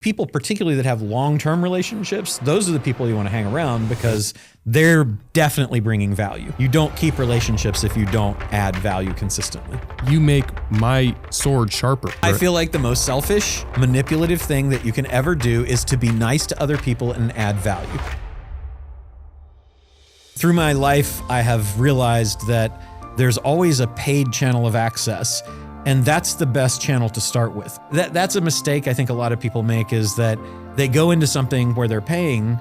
people, particularly that have long-term relationships, those are the people you want to hang around because they're definitely bringing value. You don't keep relationships if you don't add value consistently. You make my sword sharper. I feel like the most selfish, manipulative thing that you can ever do is to be nice to other people and add value. Through my life, I have realized that there's always a paid channel of access, and that's the best channel to start with. That's a mistake I think a lot of people make, is that they go into something where they're paying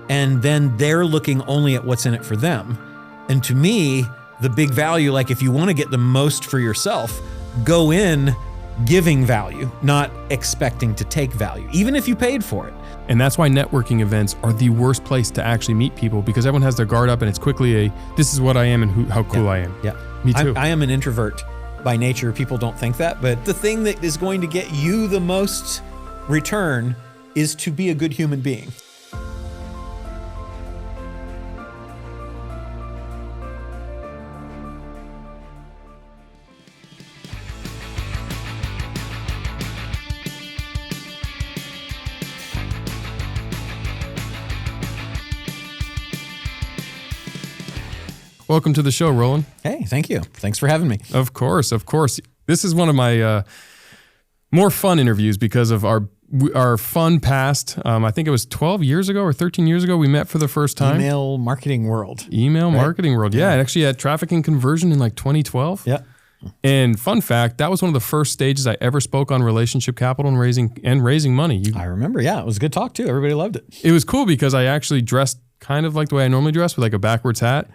and then they're looking only at what's in it for them. And to me, the big value, like if you want to get the most for yourself, go in giving value, not expecting to take value, even if you paid for it. And that's why networking events are the worst place to actually meet people, because everyone has their guard up and it's quickly this is what I am and how cool I am. Yeah. Me too. I am an introvert by nature. People don't think that, but the thing that is going to get you the most return is to be a good human being. Welcome to the show, Roland. Hey, thank you. Thanks for having me. Of course, of course. This is one of my more fun interviews because of our fun past. I think it was 12 years ago or 13 years ago we met for the first time. Email marketing world. Marketing world. Yeah, it actually had traffic and conversion in like 2012. Yeah. And fun fact, that was one of the first stages I ever spoke on relationship capital and raising money. I remember. Yeah, it was a good talk too. Everybody loved it. It was cool because I actually dressed kind of like the way I normally dress, with like a backwards hat,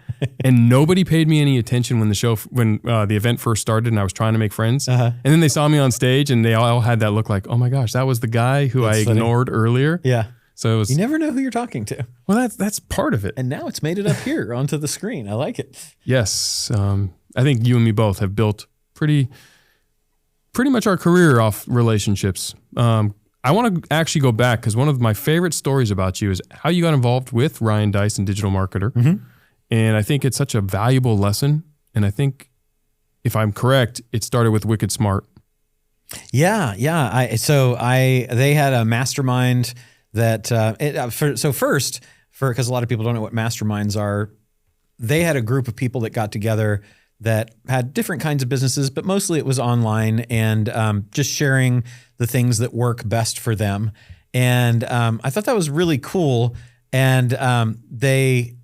and nobody paid me any attention when the event first started and I was trying to make friends. And then they saw me on stage and they all had that look like, oh my gosh, that was the guy who I ignored earlier. Yeah. So it was, you never know who you're talking to. Well, that's part of it. And now it's made it up here onto the screen. I like it. Yes. I think you and me both have built pretty much our career off relationships. I want to actually go back because one of my favorite stories about you is how you got involved with Ryan Deiss and Digital Marketer. Mm-hmm. And I think it's such a valuable lesson. And I think, if I'm correct, it started with Wicked Smart. Yeah. They had a mastermind that, because a lot of people don't know what masterminds are, they had a group of people that got together that had different kinds of businesses, but mostly it was online and just sharing the things that work best for them. And I thought that was really cool. And they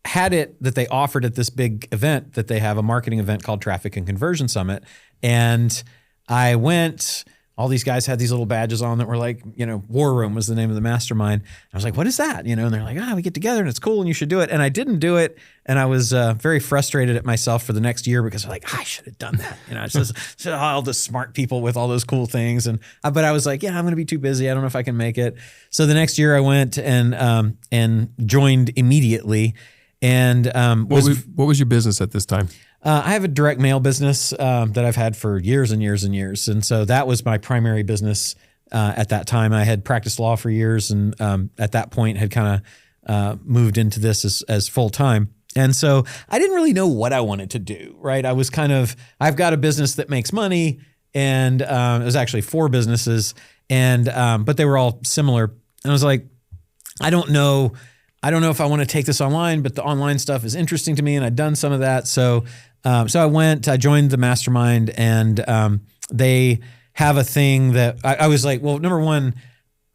had it that they offered at this big event that they have, a marketing event called Traffic and Conversion Summit. And I went. All these guys had these little badges on that were like, War Room was the name of the mastermind. I was like, what is that? And they're like, we get together and it's cool and you should do it. And I didn't do it. And I was very frustrated at myself for the next year because I'm like, I should have done that. It's just all the smart people with all those cool things. But I was like, I'm going to be too busy. I don't know if I can make it. So the next year I went and joined immediately. And what was your business at this time? I have a direct mail business that I've had for years and years and years. And so that was my primary business at that time. I had practiced law for years and at that point had kind of moved into this as full time. And so I didn't really know what I wanted to do, right? I was I've got a business that makes money, and it was actually 4 businesses, and but they were all similar. And I was like, I don't know if I want to take this online, but the online stuff is interesting to me, and I'd done some of that. So I joined the mastermind, and they have a thing that I was like, well, number one,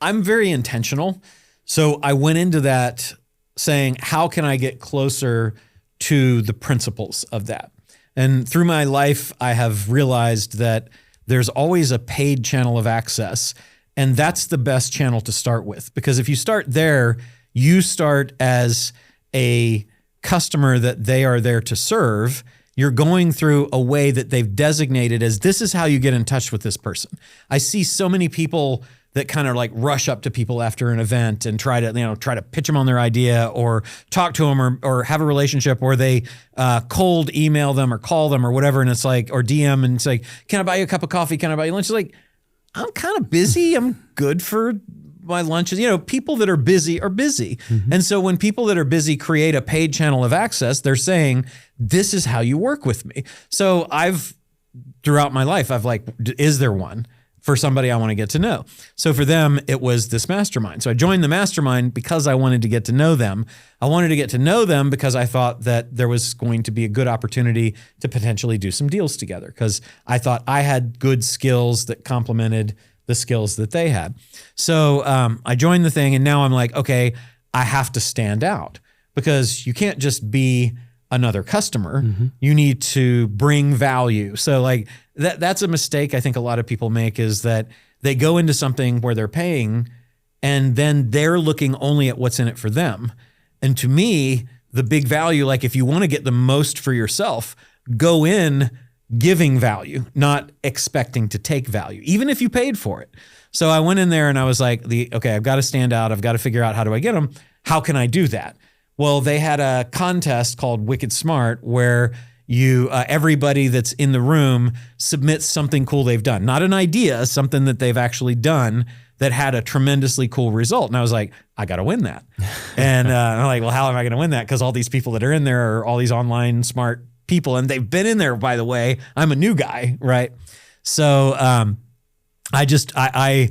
I'm very intentional. So I went into that saying, how can I get closer to the principles of that? And through my life, I have realized that there's always a paid channel of access, and that's the best channel to start with. Because if you start there, you start as a customer that they are there to serve. You're going through a way that they've designated as, this is how you get in touch with this person. I see so many people that kind of like rush up to people after an event and try to pitch them on their idea or talk to them or have a relationship, or they cold email them or call them or whatever. And it's like, or DM, and it's like, can I buy you a cup of coffee? Can I buy you lunch? It's like, I'm kind of busy. I'm good for my lunches. People that are busy are busy. Mm-hmm. And so when people that are busy create a paid channel of access, they're saying, this is how you work with me. So throughout my life, I've like, is there one? for somebody I want to get to know. So for them, it was this mastermind. So I joined the mastermind because I wanted to get to know them. I wanted to get to know them because I thought that there was going to be a good opportunity to potentially do some deals together, because I thought I had good skills that complemented the skills that they had. So I joined the thing, and now I'm like, okay, I have to stand out, because you can't just be another customer. You need to bring value. So like that's a mistake I think a lot of people make, is that they go into something where they're paying and then they're looking only at what's in it for them. And to me, the big value, like if you want to get the most for yourself, go in giving value, not expecting to take value, even if you paid for it. So I went in there and I was like, okay, I've got to stand out. I've got to figure out, how do I get them? How can I do that? Well, they had a contest called Wicked Smart, where you everybody that's in the room submits something cool they've done, not an idea, something that they've actually done that had a tremendously cool result. And I was like, I got to win that. And I'm like, well, how am I going to win that? Because all these people that are in there are all these online smart people, and they've been in there, by the way. I'm a new guy, right? So I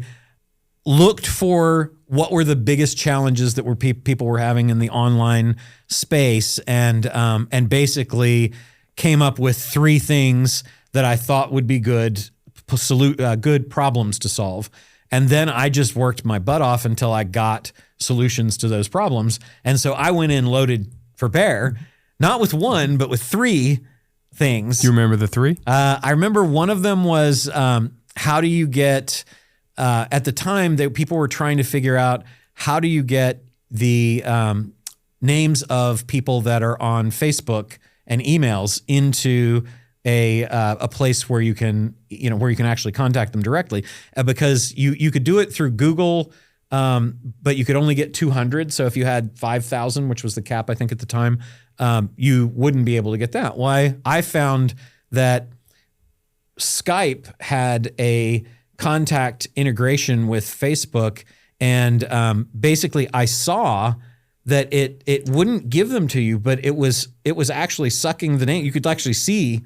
looked for what were the biggest challenges that were people were having in the online space, and basically came up with 3 things that I thought would be good problems to solve. And then I just worked my butt off until I got solutions to those problems. And so I went in loaded for bear, not with 1, but with 3 things. Do you remember the 3? I remember one of them was how do you get... at the time, people were trying to figure out, how do you get the names of people that are on Facebook and emails into a place where you can actually contact them directly, because you could do it through Google, but you could only get 200. So if you had 5,000, which was the cap I think at the time, you wouldn't be able to get that. Why? I found that Skype had a contact integration with Facebook, and basically I saw that it wouldn't give them to you, but it was actually sucking the name. You could actually see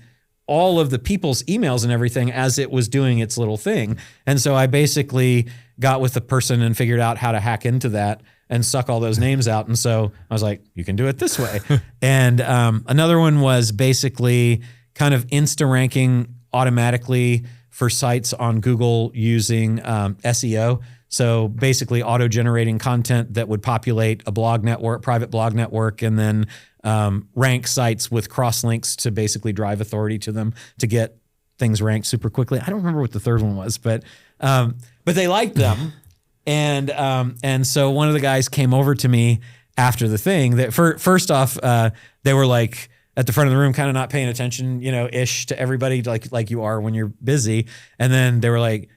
all of the people's emails and everything as it was doing its little thing. And so I basically got with the person and figured out how to hack into that and suck all those names out. And so I was like, you can do it this way. And another one was basically kind of insta ranking automatically for sites on Google using SEO. So basically auto-generating content that would populate a blog network, private blog network, and then rank sites with cross-links to basically drive authority to them to get things ranked super quickly. I don't remember what the third one was, but they liked them. And so one of the guys came over to me after the thing. That first off, they were like, at the front of the room, kind of not paying attention, ish to everybody, like you are when you're busy. And then they were like,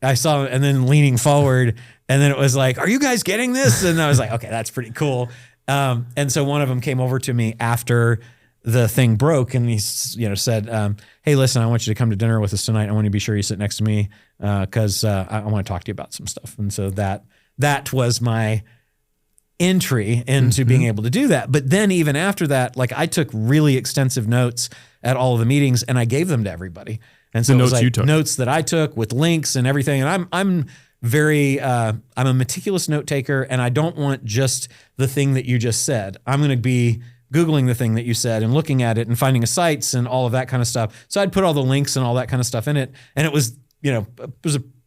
I saw, and then leaning forward, and then it was like, are you guys getting this? And I was like, okay, that's pretty cool. And so one of them came over to me after the thing broke, and he said, hey, listen, I want you to come to dinner with us tonight. I want you to be sure you sit next to me because I want to talk to you about some stuff. And so that was my entry into being able to do that. But then even after that, like I took really extensive notes at all of the meetings, and I gave them to everybody. And so it was like notes that I took with links and everything. And I'm a meticulous note taker, and I don't want just the thing that you just said. I'm going to be Googling the thing that you said and looking at it and finding sites and all of that kind of stuff. So I'd put all the links and all that kind of stuff in it. And it was,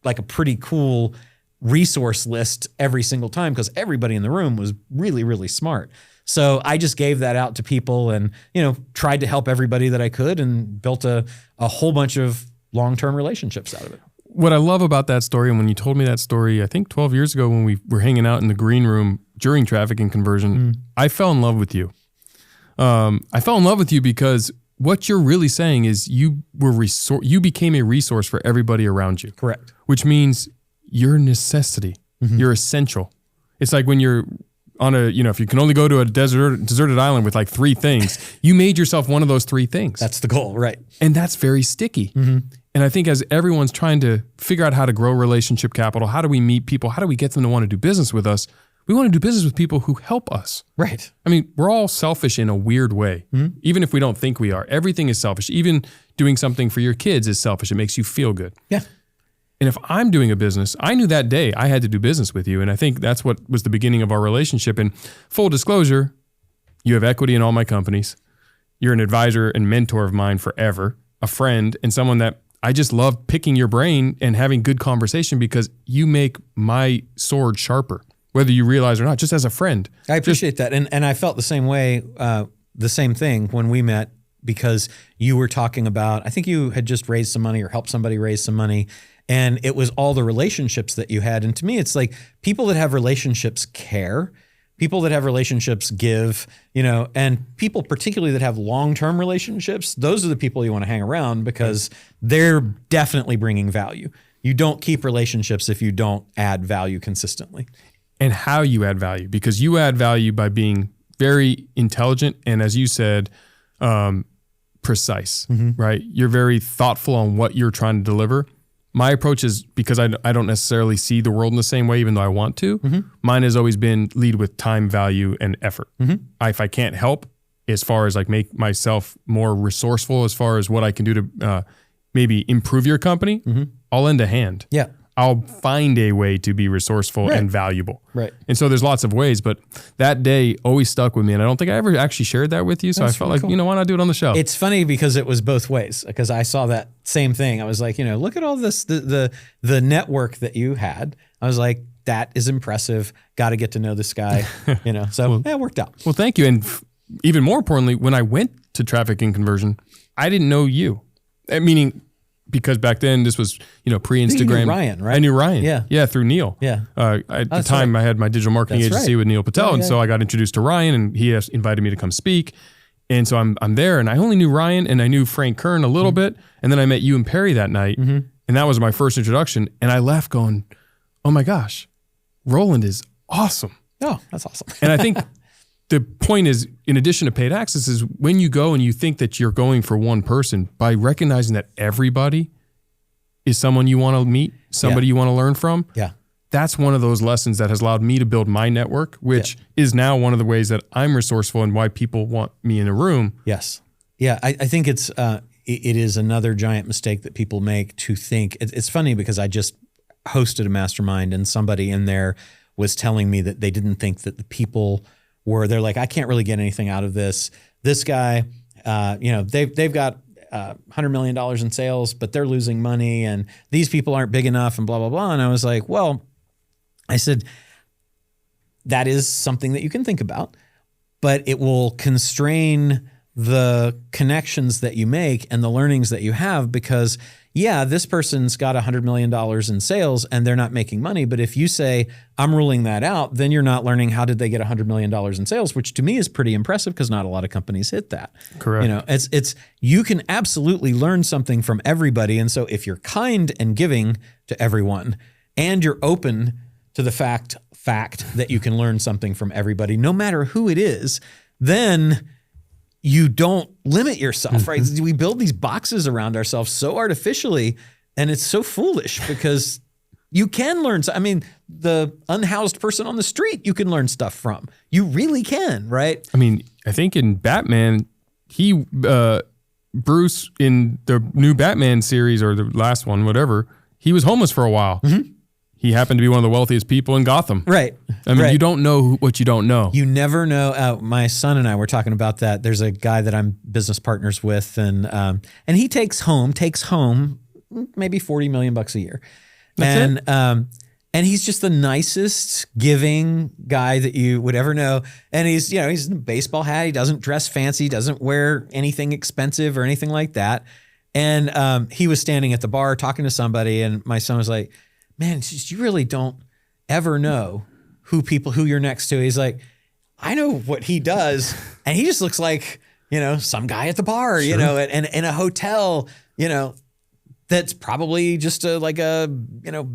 like a pretty cool resource list every single time, because everybody in the room was really, really smart. So I just gave that out to people and, tried to help everybody that I could, and built a whole bunch of long-term relationships out of it. What I love about that story, and when you told me that story, I think 12 years ago when we were hanging out in the green room during traffic and conversion, I fell in love with you. I fell in love with you because what you're really saying is you became a resource for everybody around you. Correct. Which means you're a necessity. You're essential. It's like when you're on if you can only go to a deserted island with like 3 things, you made yourself one of those 3 things. That's the goal, right? And that's very sticky. And I think as everyone's trying to figure out how to grow relationship capital, how do we meet people? How do we get them to want to do business with us? We want to do business with people who help us. Right. I mean, we're all selfish in a weird way, even if we don't think we are. Everything is selfish. Even doing something for your kids is selfish. It makes you feel good. Yeah. And if I'm doing a business, I knew that day I had to do business with you. And I think that's what was the beginning of our relationship. And full disclosure, you have equity in all my companies. You're an advisor and mentor of mine forever, a friend, and someone that I just love picking your brain and having good conversation because you make my sword sharper, whether you realize or not, just as a friend. I appreciate that. And I felt the same way, the same thing when we met, because you were talking about, I think you had just raised some money or helped somebody raise some money. And it was all the relationships that you had. And to me, it's like people that have relationships care. People that have relationships give, and people particularly that have long-term relationships, those are the people you want to hang around because they're definitely bringing value. You don't keep relationships if you don't add value consistently. And how you add value, because you add value by being very intelligent and, as you said, precise, right? You're very thoughtful on what you're trying to deliver. My approach is, because I don't necessarily see the world in the same way, even though I want to, mine has always been lead with time, value, and effort. If I can't help as far as like make myself more resourceful as far as what I can do to maybe improve your company, I'll lend a hand. Yeah. I'll find a way to be resourceful and valuable. Right. And so there's lots of ways, but that day always stuck with me. And I don't think I ever actually shared that with you. So I felt like, cool. Why not do it on the show? It's funny because it was both ways, because I saw that same thing. I was like, look at all this, the network that you had. I was like, that is impressive. Got to get to know this guy, so it worked out. Well, thank you. And even more importantly, when I went to trafficking conversion, I didn't know you. Meaning, because back then this was, pre-Instagram. You knew Ryan, right? I knew Ryan. Yeah. Yeah, through Neil. Yeah. At the time, I had my digital marketing agency with Neil Patel. And so I got introduced to Ryan, and he invited me to come speak. And so I'm there, and I only knew Ryan, and I knew Frank Kern a little bit. And then I met you and Perry that night. And that was my first introduction. And I left going, oh my gosh, Roland is awesome. Oh, that's awesome. And I think the point is, in addition to paid access, is when you go and you think that you're going for one person, by recognizing that everybody is someone you want to meet, somebody you want to learn from. Yeah. That's one of those lessons that has allowed me to build my network, which is now one of the ways that I'm resourceful and why people want me in a room. Yes. Yeah. I think it is another giant mistake that people make to think. It's funny because I just hosted a mastermind and somebody in there was telling me that they didn't think that the people they're like, I can't really get anything out of this. This guy, they've got $100 million in sales, but they're losing money, and these people aren't big enough, and blah, blah, blah. And I was like, well, I said, that is something that you can think about, but it will constrain the connections that you make and the learnings that you have, because this person's got $100 million in sales and they're not making money. But if you say, I'm ruling that out, then you're not learning how did they get $100 million in sales, which to me is pretty impressive because not a lot of companies hit that. Correct. You can absolutely learn something from everybody. And so if you're kind and giving to everyone and you're open to the fact that you can learn something from everybody, no matter who it is, then you don't limit yourself, right? We build these boxes around ourselves so artificially, and it's so foolish because you can learn. I mean, the unhoused person on the street, you can learn stuff from. You really can, right? I mean, I think in Batman, Bruce in the new Batman series, or the last one, whatever, he was homeless for a while. He happened to be one of the wealthiest people in Gotham. Right. I mean, you don't know what you don't know. You never know. My son and I were talking about that. There's a guy that I'm business partners with, and he takes home maybe $40 million a year. And he's just the nicest, giving guy that you would ever know. And he's in a baseball hat. He doesn't dress fancy, doesn't wear anything expensive or anything like that. And he was standing at the bar talking to somebody, and my son was like, man, you really don't ever know who you're next to. He's like, I know what he does. And he just looks like, some guy at the bar, and in a hotel, that's probably just a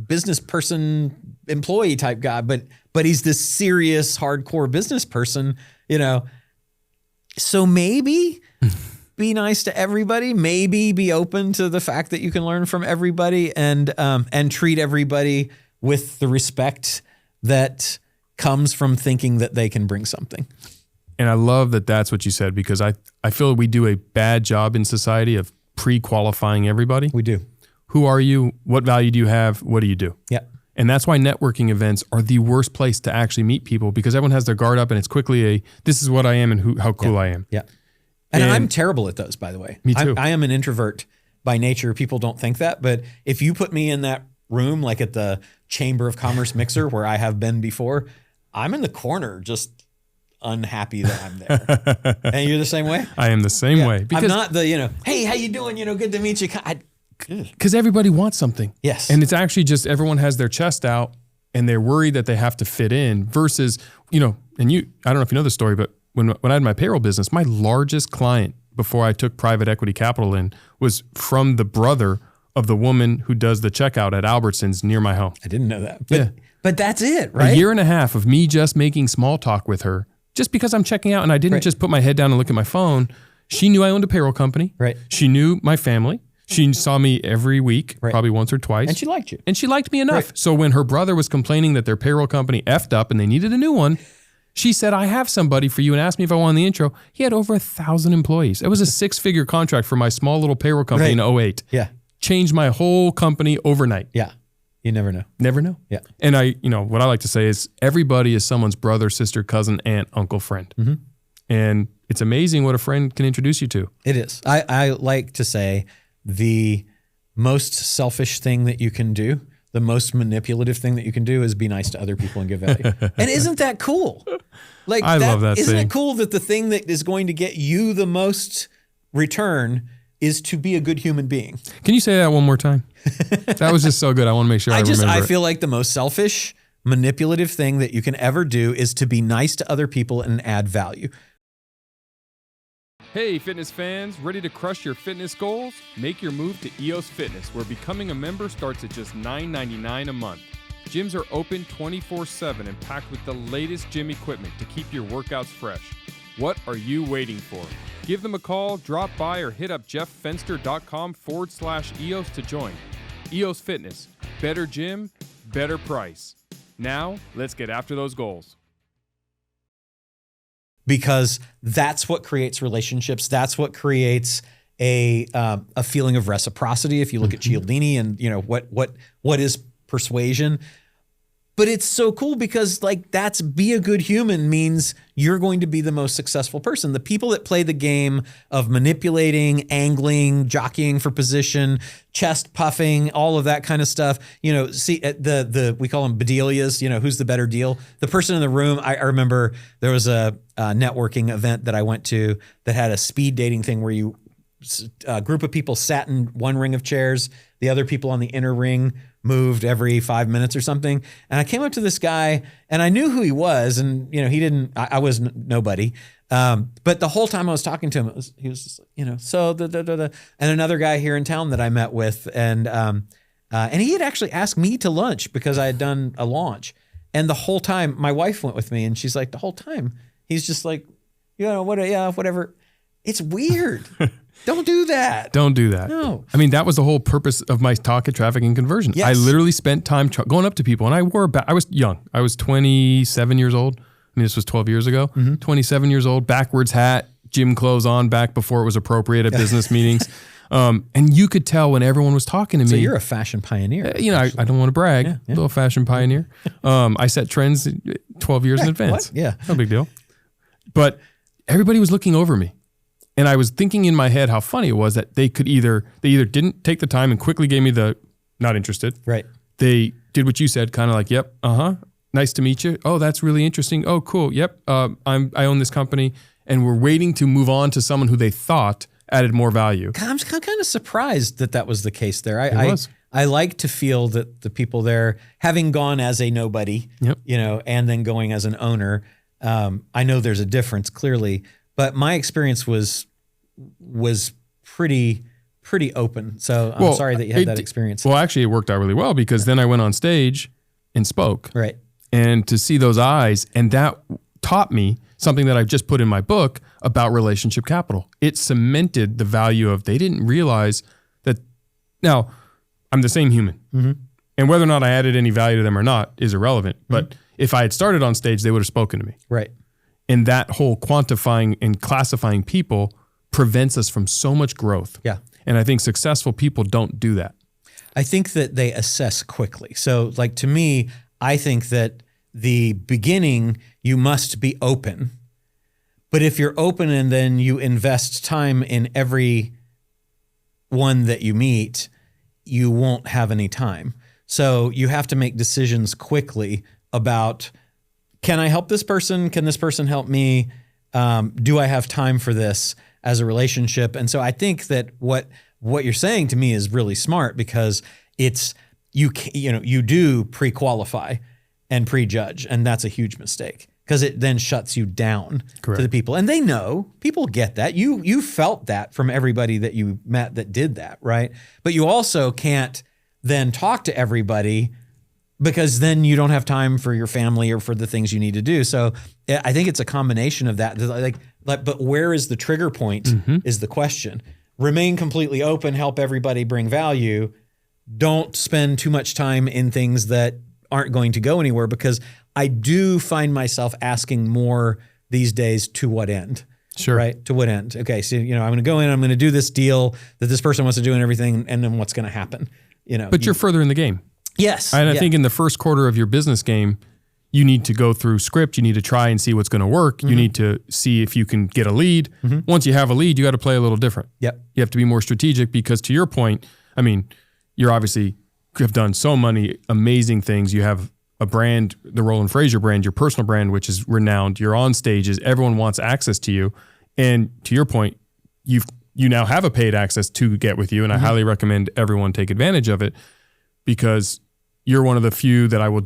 business person, employee type guy. But he's this serious, hardcore business person, So maybe be nice to everybody, maybe be open to the fact that you can learn from everybody, and treat everybody with the respect that comes from thinking that they can bring something. And I love that that's what you said, because I feel we do a bad job in society of pre-qualifying everybody. We do. who are you? What value do you have? What do you do? Yeah. And that's why networking events are the worst place to actually meet people, because everyone has their guard up and it's quickly this is what I am and how cool I am. Yeah. And I'm terrible at those, by the way. Me too. I am an introvert by nature. People don't think that, but if you put me in that room, like at the Chamber of Commerce mixer where I have been before, I'm in the corner just unhappy that I'm there. And you're the same way? I am the same way. Because I'm not the, hey, how you doing? Good to meet you. Because everybody wants something. Yes. And it's actually just everyone has their chest out and they're worried that they have to fit in versus, and I don't know if you know the story, but when I had my payroll business, my largest client before I took private equity capital in was from the brother of the woman who does the checkout at Albertsons near my home. I didn't know that. But that's it, right? A year and a half of me just making small talk with her just because I'm checking out and I didn't just put my head down and look at my phone. She knew I owned a payroll company. Right. She knew my family. She saw me every week, probably once or twice. And she liked you. And she liked me enough. So when her brother was complaining that their payroll company effed up and they needed a new one, she said, I have somebody for you, and asked me if I wanted the intro. He had over 1,000 employees. It was a 6-figure contract for my small little payroll company in 2008. Yeah. Changed my whole company overnight. Yeah. You never know. Never know. Yeah. And what I like to say is everybody is someone's brother, sister, cousin, aunt, uncle, friend. Mm-hmm. And it's amazing what a friend can introduce you to. It is. I like to say the most selfish thing that you can do, the most manipulative thing that you can do is be nice to other people and give value. And isn't that cool? Like I love that isn't saying. it cool that the thing that is going to get you the most return is to be a good human being? Can you say that one more time? That was just so good. I want to make sure I remember I it. feel like the most selfish, manipulative thing that you can ever do is to be nice to other people and add value. Hey, fitness fans, ready to crush your fitness goals? Make your move to EOS Fitness, where becoming a member starts at just $9.99 a month. Gyms are open 24/7 and packed with the latest gym equipment to keep your workouts fresh. What are you waiting for? Give them a call, drop by, or hit up jefffenster.com/EOS to join. EOS Fitness, better gym, better price. Now, let's get after those goals. Because that's what creates relationships. That's what creates a feeling of reciprocity. If you look at Cialdini and what is persuasion, but it's so cool because that's be a good human means you're going to be the most successful person. The people that play the game of manipulating, angling, jockeying for position, chest puffing, all of that kind of stuff. See we call them bedelias. Who's the better deal? The person in the room. I remember there was a networking event that I went to that had a speed dating thing where a group of people sat in one ring of chairs. The other people on the inner ring moved every 5 minutes or something. And I came up to this guy and I knew who he was. And, he didn't, I was nobody. But the whole time I was talking to him, he was just, so and another guy here in town that I met with. And he had actually asked me to lunch because I had done a launch. And the whole time my wife went with me and she's like, the whole time he's just like, whatever. It's weird. Don't do that. Don't do that. No. I mean, that was the whole purpose of my talk at Traffic and Conversion. Yes. I literally spent time going up to people, and I was young. I was 27 years old. I mean, this was 12 years ago. 27 years old, backwards hat, gym clothes on back before it was appropriate at business meetings. And you could tell when everyone was talking to me. So you're a fashion pioneer. I don't want to brag. A little fashion pioneer. I set trends 12 years in advance. What? Yeah. No big deal. But everybody was looking over me. And I was thinking in my head how funny it was that they either didn't take the time and quickly gave me the not interested. Right. They did what you said, kind of like, yep, nice to meet you. Oh, that's really interesting. Oh, cool. Yep, I own this company, and we're waiting to move on to someone who they thought added more value. I'm kind of surprised that was the case there. I like to feel that the people there, having gone as a nobody, and then going as an owner, I know there's a difference clearly. But my experience was pretty open. So I'm sorry that you had that experience. Well, actually, it worked out really well because then I went on stage and spoke. Right. And to see those eyes, and that taught me something that I've just put in my book about relationship capital. It cemented the value of they didn't realize that. Now, I'm the same human. Mm-hmm. And whether or not I added any value to them or not is irrelevant. Mm-hmm. But if I had started on stage, they would have spoken to me. Right. And that whole quantifying and classifying people prevents us from so much growth. Yeah. And I think successful people don't do that. I think that they assess quickly. So like to me, I think that the beginning, you must be open. But if you're open and then you invest time in every one that you meet, you won't have any time. So you have to make decisions quickly about, can I help this person? Can this person help me? Do I have time for this as a relationship? And so I think that what you're saying to me is really smart, because it's, you do pre-qualify and prejudge, and that's a huge mistake, because it then shuts you down to the people. And they know, people get that. You felt that from everybody that you met that did that, right? But you also can't then talk to everybody, because then you don't have time for your family or for the things you need to do. So I think it's a combination of that. Like, but where is the trigger point is the question. Remain completely open, help everybody, bring value. Don't spend too much time in things that aren't going to go anywhere, because I do find myself asking more these days, to what end? Sure. Right? To what end? Okay, so I'm going to go in, I'm going to do this deal that this person wants to do and everything, and then what's going to happen? But you're further in the game. Yes. And I think in the first quarter of your business game, you need to go through script. You need to try and see what's going to work. You need to see if you can get a lead. Once you have a lead, you got to play a little different. Yep. You have to be more strategic, because to your point, I mean, you're obviously have done so many amazing things. You have a brand, the Roland Frasier brand, your personal brand, which is renowned. You're on stages. Everyone wants access to you. And to your point, you now have a paid access to get with you. And I highly recommend everyone take advantage of it, because you're one of the few that I will,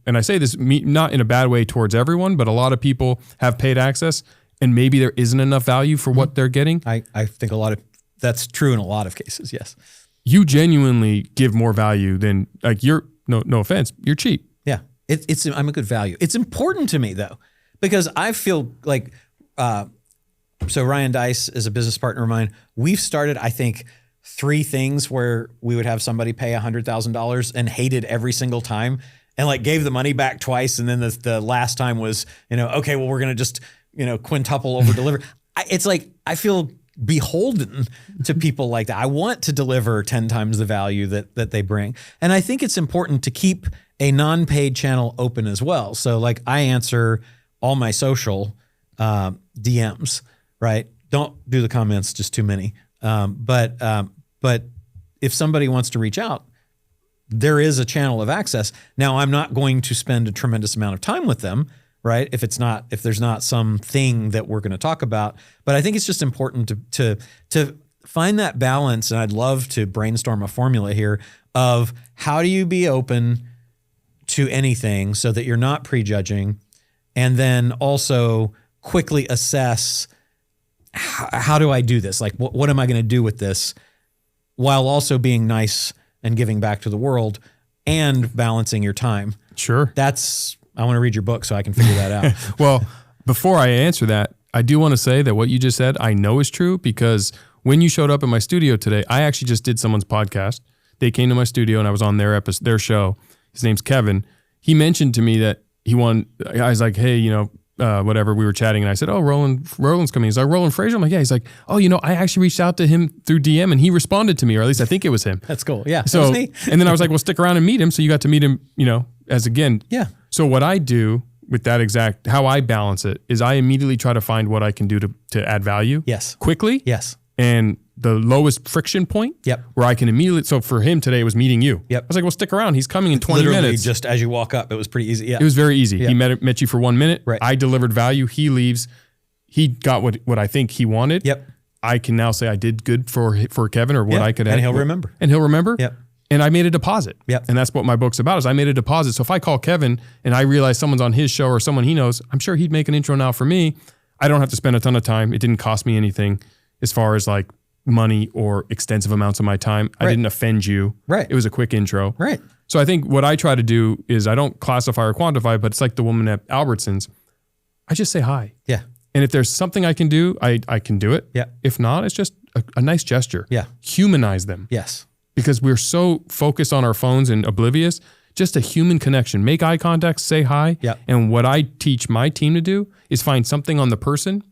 and I say this not in a bad way towards everyone, but a lot of people have paid access and maybe there isn't enough value for what they're getting. I think that's true in a lot of cases. Yes. You genuinely give more value than, like, you're, no offense, you're cheap. Yeah. I'm a good value. It's important to me though, because I feel like, so Ryan Dice is a business partner of mine. We've started, I think, 3 things where we would have somebody pay $100,000 and hated every single time, and like gave the money back twice. And then the last time was, okay, well, we're going to just, quintuple over deliver. It's like, I feel beholden to people like that. I want to deliver 10 times the value that they bring. And I think it's important to keep a non-paid channel open as well. So like, I answer all my social DMs, right? Don't do the comments, just too many. But if somebody wants to reach out, there is a channel of access. Now, I'm not going to spend a tremendous amount of time with them, right? If there's not something that we're going to talk about. But I think it's just important to find that balance. And I'd love to brainstorm a formula here of how do you be open to anything so that you're not prejudging, and then also quickly assess, how do I do this? Like, what am I going to do with this, while also being nice and giving back to the world and balancing your time? Sure. I want to read your book so I can figure that out. Well, before I answer that, I do want to say that what you just said, I know is true, because when you showed up in my studio today, I actually just did someone's podcast. They came to my studio and I was on their show. His name's Kevin. He mentioned to me that I was like, hey, whatever, we were chatting, and I said, oh, Roland's coming. He's like, Roland Frasier? I'm like, yeah. He's like, oh, I actually reached out to him through DM and he responded to me, or at least I think it was him. That's cool. Yeah. So, and then I was like, well, stick around and meet him. So you got to meet him, as again. Yeah. So what I do with that how I balance it is I immediately try to find what I can do to add value. Yes. Quickly. Yes. And the lowest friction point. Yep. Where I can immediately, so for him today, it was meeting you. Yep. I was like, well, stick around. He's coming in 20 Literally minutes. Just as you walk up, it was pretty easy. Yeah. It was very easy. Yeah. He met you for 1 minute. Right. I delivered value. He leaves. He got what I think he wanted. Yep. I can now say I did good for Kevin, or what I could add. And he'll remember. And he'll remember. Yep. And I made a deposit. Yep. And that's what my book's about, is I made a deposit. So if I call Kevin and I realize someone's on his show or someone he knows, I'm sure he'd make an intro now for me. I don't have to spend a ton of time. It didn't cost me anything as far as like money or extensive amounts of my time. I didn't offend you. Right. It was a quick intro. Right. So I think what I try to do is, I don't classify or quantify, but it's like the woman at Albertsons. I just say hi. Yeah. And if there's something I can do, I can do it. Yeah. If not, it's just a nice gesture. Yeah. Humanize them. Yes. Because we're so focused on our phones and oblivious. Just a human connection. Make eye contact, say hi. Yeah. And what I teach my team to do is find something on the person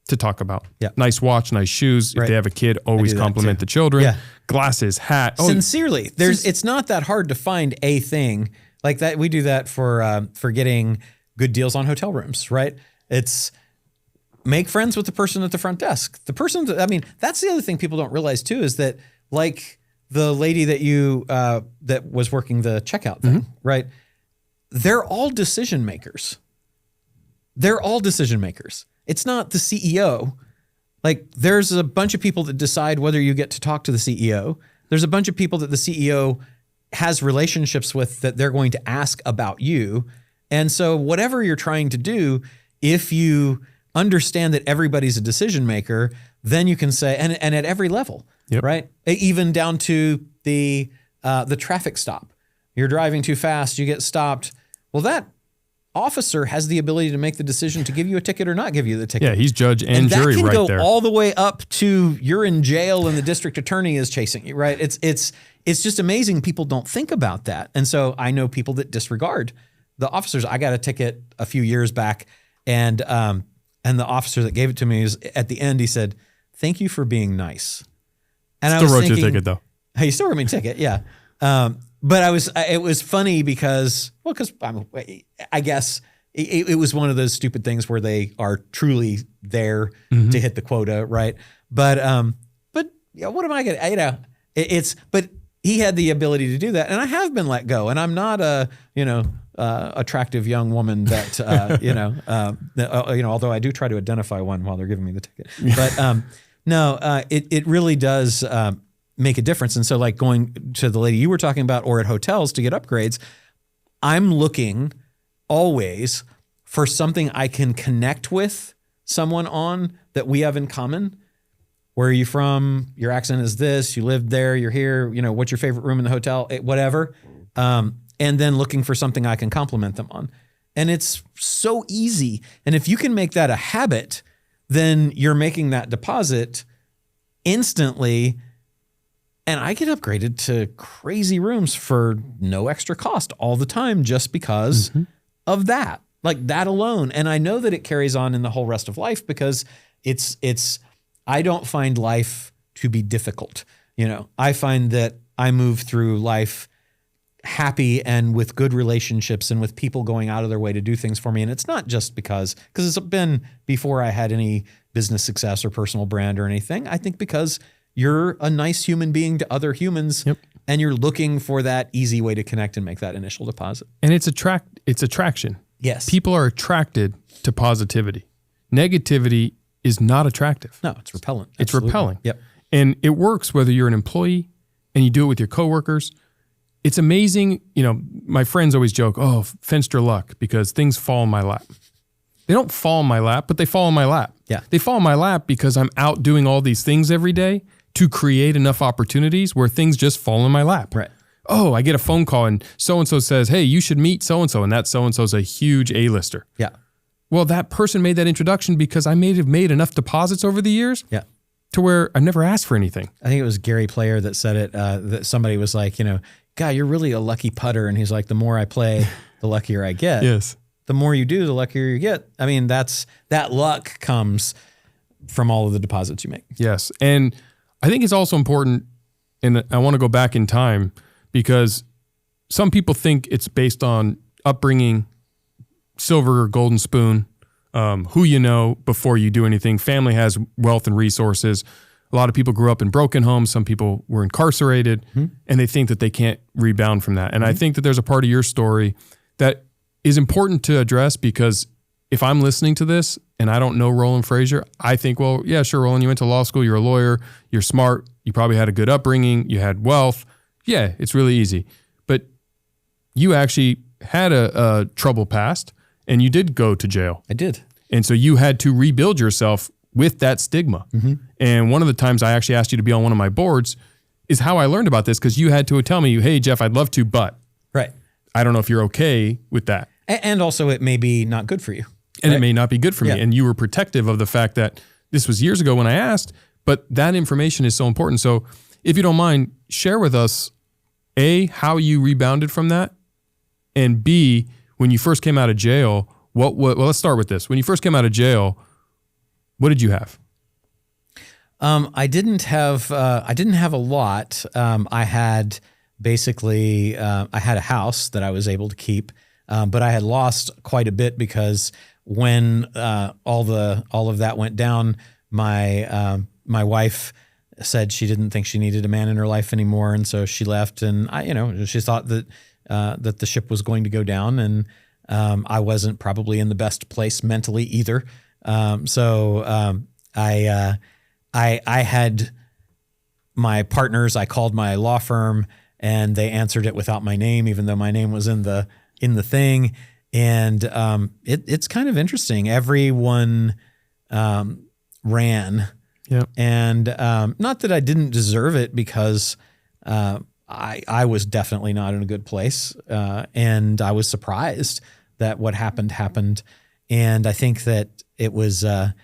to talk about. Yeah. Nice watch, nice shoes. If Right. they have a kid, always compliment the children. Yeah. Glasses, hat. Sincerely, it's not that hard to find a thing like that. We do that for getting good deals on hotel rooms, right? It's make friends with the person at the front desk. The person that's the other thing people don't realize too, is that like the lady that you that was working the checkout thing, right? They're all decision makers. They're all decision makers. It's not the CEO. Like there's a bunch of people that decide whether you get to talk to the CEO. There's a bunch of people that the CEO has relationships with that they're going to ask about you. And so whatever you're trying to do, if you understand that everybody's a decision maker, then you can say, and at every level, right? Even down to the traffic stop. You're driving too fast, you get stopped. Well, that officer has the ability to make the decision to give you a ticket or not give you the ticket. Yeah, he's judge and jury right there. That can go all the way up to you're in jail and the district attorney is chasing you, right? It's just amazing. People don't think about that. And so I know people that disregard the officers. I got a ticket a few years back, and the officer that gave it to me is at the end, he said, "Thank you for being nice." And still wrote your ticket though. Hey, you still wrote me a ticket, yeah. But it was funny because I guess it was one of those stupid things where they are truly there to hit the quota, right? But yeah, what am I gonna? But he had the ability to do that, and I have been let go, and I'm not a attractive young woman that although I do try to identify one while they're giving me the ticket, but it really does. Make a difference. And so like going to the lady you were talking about or at hotels to get upgrades, I'm looking always for something I can connect with someone on that we have in common. Where are you from? Your accent is this, you lived there, you're here, what's your favorite room in the hotel, whatever. And then looking for something I can compliment them on. And it's so easy. And if you can make that a habit, then you're making that deposit instantly. And I get upgraded to crazy rooms for no extra cost all the time just because of that, like that alone. And I know that it carries on in the whole rest of life because I don't find life to be difficult. I find that I move through life happy and with good relationships and with people going out of their way to do things for me. And it's not just because it's been before I had any business success or personal brand or anything. I think because you're a nice human being to other humans, and you're looking for that easy way to connect and make that initial deposit. And it's attraction. Yes. People are attracted to positivity. Negativity is not attractive. No, it's repellent. It's repelling. Yep. And it works whether you're an employee and you do it with your coworkers. It's amazing. My friends always joke, "Oh, Fenster luck," because things fall in my lap. They don't fall in my lap, but they fall in my lap. Yeah. They fall in my lap because I'm out doing all these things every day to create enough opportunities where things just fall in my lap. Right. Oh, I get a phone call and so-and-so says, "Hey, you should meet so-and-so." And that so-and-so's a huge A-lister. Yeah. Well, that person made that introduction because I may have made enough deposits over the years to where I've never asked for anything. I think it was Gary Player that said it, that somebody was like, "God, you're really a lucky putter." And he's like, "The more I play, the luckier I get." Yes. The more you do, the luckier you get. I mean, that luck comes from all of the deposits you make. Yes. And I think it's also important, and I want to go back in time because some people think it's based on upbringing, silver or golden spoon, who you know before you do anything. Family has wealth and resources. A lot of people grew up in broken homes. Some people were incarcerated, and they think that they can't rebound from that. And I think that there's a part of your story that is important to address because if I'm listening to this and I don't know Roland Frasier, I think, well, yeah, sure, Roland, you went to law school, you're a lawyer, you're smart, you probably had a good upbringing, you had wealth. Yeah, it's really easy. But you actually had a troubled past and you did go to jail. I did. And so you had to rebuild yourself with that stigma. And one of the times I actually asked you to be on one of my boards is how I learned about this because you had to tell me, "Hey, Jeff, I'd love to, but right. I don't know if you're okay with that." And also it may be not good for you. And it may not be good for me. Yeah. And you were protective of the fact that this was years ago when I asked, but that information is so important. So if you don't mind, share with us, A, how you rebounded from that, and B, when you first came out of jail, well, let's start with this. When you first came out of jail, What did you have? I didn't have a lot. I had basically, I had a house that I was able to keep, but I had lost quite a bit because when all of that went down, my wife said she didn't think she needed a man in her life anymore, and so she left. And she thought that that the ship was going to go down, and I wasn't probably in the best place mentally either. I had my partners. I called my law firm, and they answered it without my name, even though my name was in the thing. And it's kind of interesting. Everyone ran. Yep. And not that I didn't deserve it, because I was definitely not in a good place, and I was surprised that what happened. And I think that it was a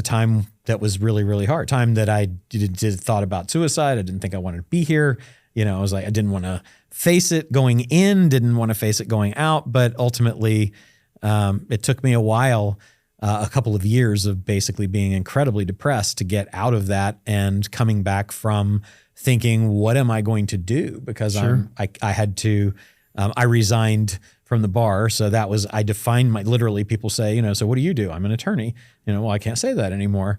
time that was really, really hard. Time that I did thought about suicide. I didn't think I wanted to be here. I was like, I didn't want to face it going in, didn't want to face it going out. But ultimately, it took me a while, a couple of years of basically being incredibly depressed to get out of that, and coming back from thinking, what am I going to do? Because Sure. I had to, I resigned from the bar. So that was, I defined literally people say, so what do you do? I'm an attorney. Well, I can't say that anymore.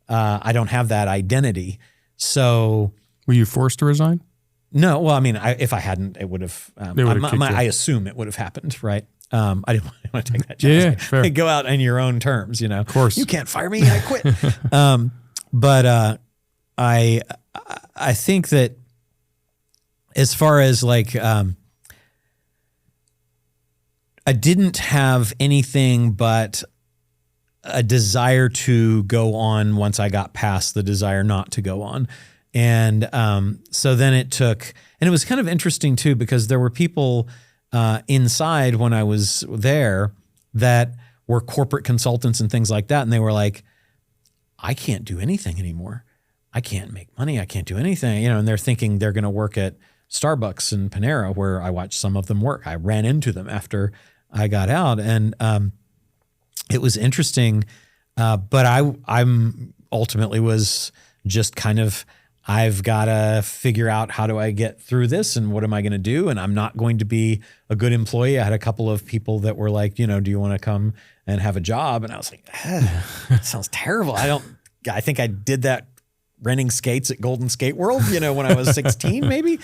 I don't have that identity. So. Were you forced to resign? No. Well, I mean, if I hadn't, it would have, I assume it would have happened. Right. I didn't want to take that chance. Yeah, fair. Go out on your own terms, Of course. You can't fire me. I quit. But I think that as far as I didn't have anything but a desire to go on once I got past the desire not to go on. And so then it took, and it was kind of interesting too, because there were people inside when I was there that were corporate consultants and things like that. And they were like, I can't do anything anymore. I can't make money. I can't do anything, and they're thinking they're going to work at Starbucks and Panera, where I watched some of them work. I ran into them after I got out, and it was interesting. But I'm ultimately was just kind of, I've got to figure out, how do I get through this, and what am I going to do? And I'm not going to be a good employee. I had a couple of people that were like, do you want to come and have a job? And I was like, that sounds terrible. I think I did that renting skates at Golden Skate World, when I was 16 maybe.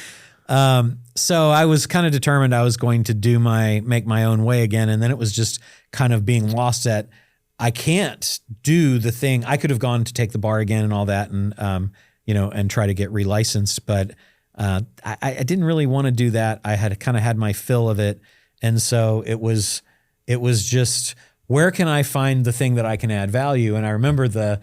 So I was kind of determined I was going to make my own way again. And then it was just kind of being lost at, I can't do the thing. I could have gone to take the bar again and all that, and, and try to get relicensed. But I didn't really want to do that. I had kind of had my fill of it. And so it was just, where can I find the thing that I can add value? And I remember the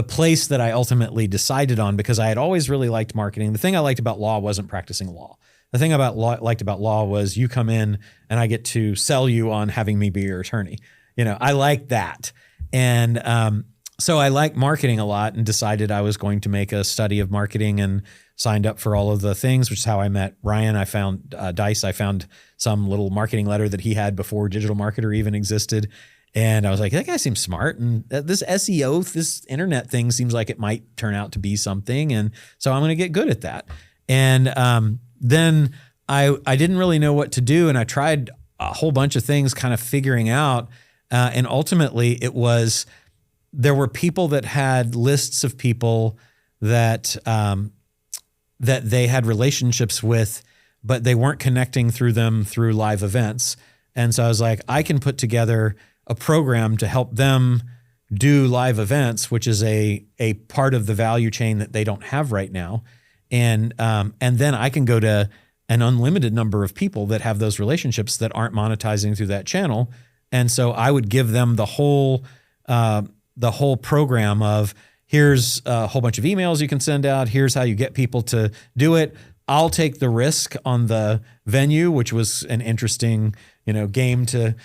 place that I ultimately decided on, because I had always really liked marketing. The thing I liked about law wasn't practicing law. The thing liked about law was, you come in and I get to sell you on having me be your attorney. I liked that. And so I liked marketing a lot, and decided I was going to make a study of marketing, and signed up for all of the things, which is how I met Ryan. I found Dice. I found some little marketing letter that he had before Digital Marketer even existed. And I was like, that guy seems smart. And this SEO, this internet thing seems like it might turn out to be something. And so I'm going to get good at that. And then I didn't really know what to do. And I tried a whole bunch of things, kind of figuring out. And ultimately there were people that had lists of people that they had relationships with, but they weren't connecting through them through live events. And so I was like, I can put together a program to help them do live events, which is a part of the value chain that they don't have right now. And then I can go to an unlimited number of people that have those relationships that aren't monetizing through that channel. And so I would give them the whole program of, here's a whole bunch of emails you can send out. Here's how you get people to do it. I'll take the risk on the venue, which was an interesting, game to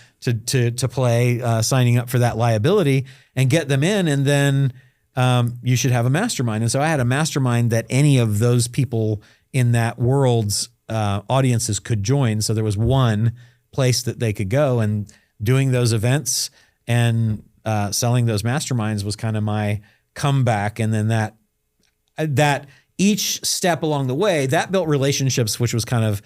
play, signing up for that liability, and get them in. And then you should have a mastermind. And so I had a mastermind that any of those people in that world's audiences could join. So there was one place that they could go, and doing those events and selling those masterminds was kind of my comeback. And then that each step along the way, that built relationships, which was kind of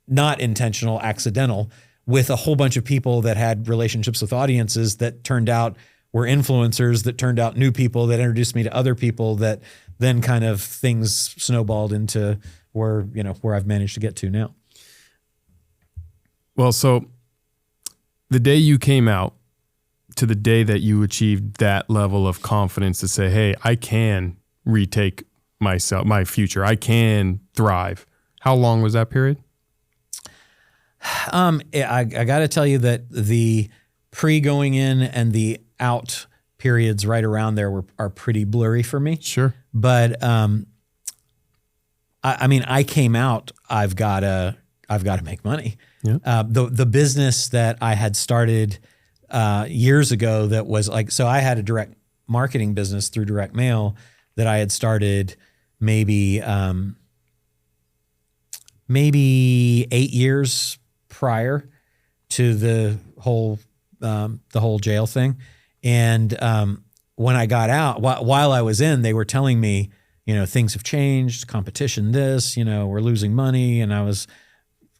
not intentional, accidental, with a whole bunch of people that had relationships with audiences that turned out were influencers, that turned out new people, that introduced me to other people, that then kind of things snowballed into where I've managed to get to now. Well, so the day you came out to the day that you achieved that level of confidence to say, hey, I can retake my future. I can thrive. How long was that period? I got to tell you that the pre-going in and the out periods right around there are pretty blurry for me. Sure. But I came out. I've got to make money. Yeah. The business that I had started years ago that was like, so I had a direct marketing business through direct mail that I had started maybe 8 years prior to the whole jail thing. And when I got out, while I was in, they were telling me, things have changed, competition, we're losing money. And I was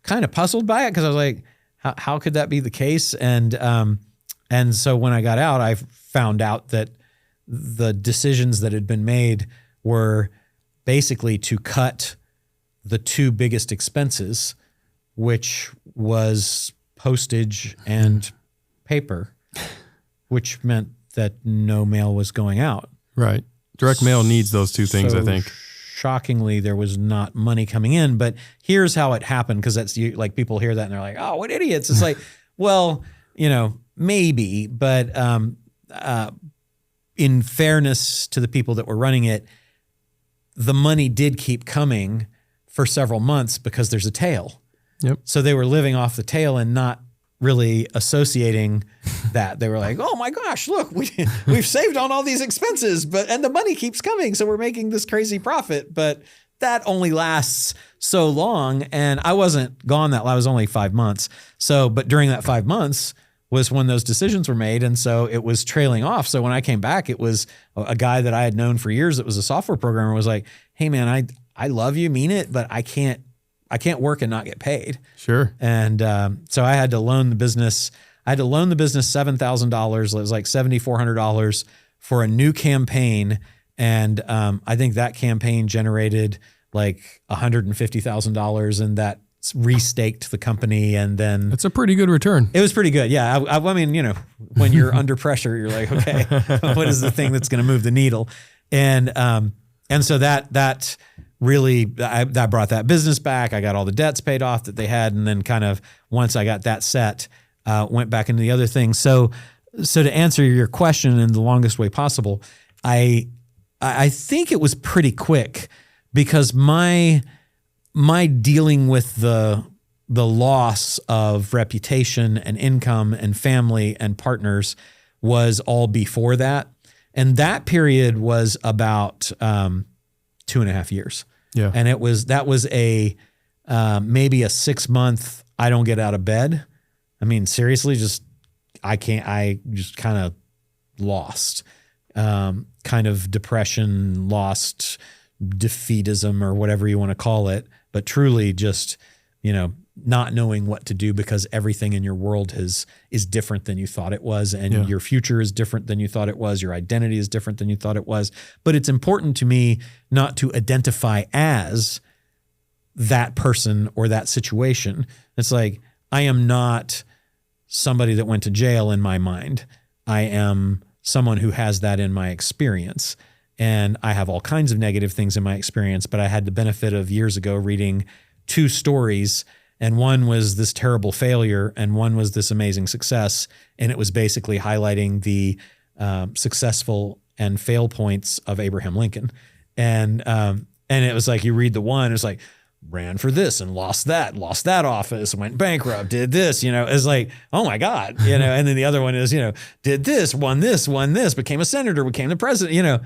kind of puzzled by it because I was like, how could that be the case? And so when I got out, I found out that the decisions that had been made were basically to cut the two biggest expenses, which was postage and paper, which meant that no mail was going out. Right. Direct mail needs those two things, So I think. Shockingly, there was not money coming in. But here's how it happened, because that's like people hear that and they're like, "Oh, what idiots!" It's like, well, maybe, but in fairness to the people that were running it, the money did keep coming for several months because there's a tail. Yep. So they were living off the tail and not really associating that. They were like, "Oh my gosh, look, we've saved on all these expenses, and the money keeps coming, so we're making this crazy profit." But that only lasts so long, and I wasn't gone that long. I was only 5 months. So, but during that 5 months was when those decisions were made, and so it was trailing off. So when I came back, it was a guy that I had known for years that was a software programmer was like, "Hey man, I love you, mean it, but I can't work and not get paid." Sure. And so I had to loan the business. $7,000. It was like $7,400 for a new campaign. And I think that campaign generated like $150,000, and that restaked the company. And then That's a pretty good return. it was pretty good. Yeah. I mean, when you're under pressure, you're like, okay, what is the thing that's going to move the needle? And so that really, that brought that business back. I got all the debts paid off that they had. And then kind of once I got that set, went back into the other things. So to answer your question in the longest way possible, I think it was pretty quick, because my dealing with the loss of reputation and income and family and partners was all before that. And that period was about 2.5 years. Yeah. And that was a maybe a 6 month, I don't get out of bed. I mean, seriously, I just kind of lost, kind of depression, lost defeatism, or whatever you want to call it, but truly just, not knowing what to do, because everything in your world is different than you thought it was. And your future is different than you thought it was. Your identity is different than you thought it was. But it's important to me not to identify as that person or that situation. It's like, I am not somebody that went to jail in my mind. I am someone who has that in my experience. And I have all kinds of negative things in my experience, but I had the benefit of years ago reading 2 stories, and one was this terrible failure and one was this amazing success. And it was basically highlighting the successful and fail points of Abraham Lincoln. And it was like, you read the one, it's like, ran for this and lost that office, went bankrupt, did this, it's like, oh my God, and then the other one is, did this, won this, became a senator, became the president,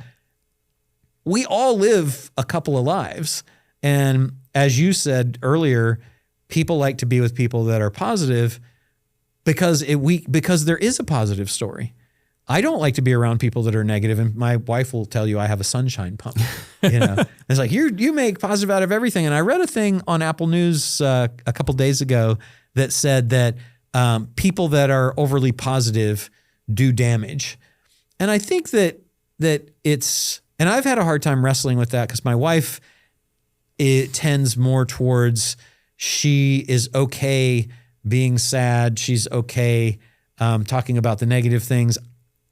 we all live a couple of lives. And as you said earlier, people like to be with people that are positive because there is a positive story. I don't like to be around people that are negative, and my wife will tell you I have a sunshine pump. It's like you make positive out of everything. And I read a thing on Apple News a couple days ago that said that people that are overly positive do damage, and I think that it's, and I've had a hard time wrestling with that because my wife, it tends more towards she is okay being sad, she's okay talking about the negative things.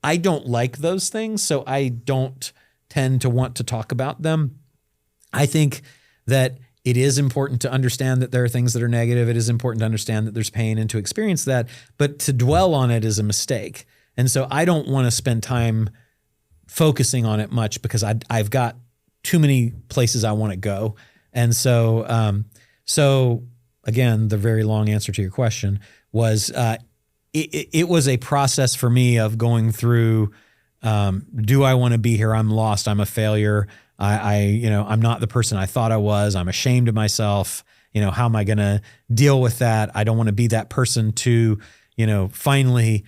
I don't like those things, so I don't tend to want to talk about them. I think that it is important to understand that there are things that are negative. It is important to understand that there's pain and to experience that, but to dwell on it is a mistake. And so I don't want to spend time focusing on it much because I've got too many places I want to go. And so, again, the very long answer to your question was, it was a process for me of going through, do I want to be here? I'm lost. I'm a failure. I'm not the person I thought I was. I'm ashamed of myself. How am I going to deal with that? I don't want to be that person to, finally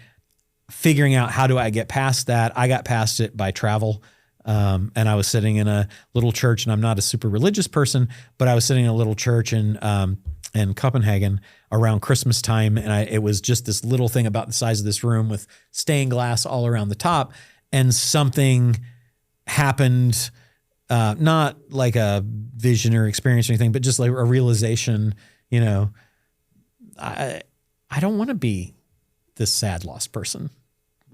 figuring out how do I get past that. I got past it by travel. And I was sitting in a little church, and I'm not a super religious person, but I was sitting in a little church in Copenhagen around Christmas time. And it was just this little thing about the size of this room with stained glass all around the top. And something happened, not like a vision or experience or anything, but just like a realization, I don't want to be this sad, lost person.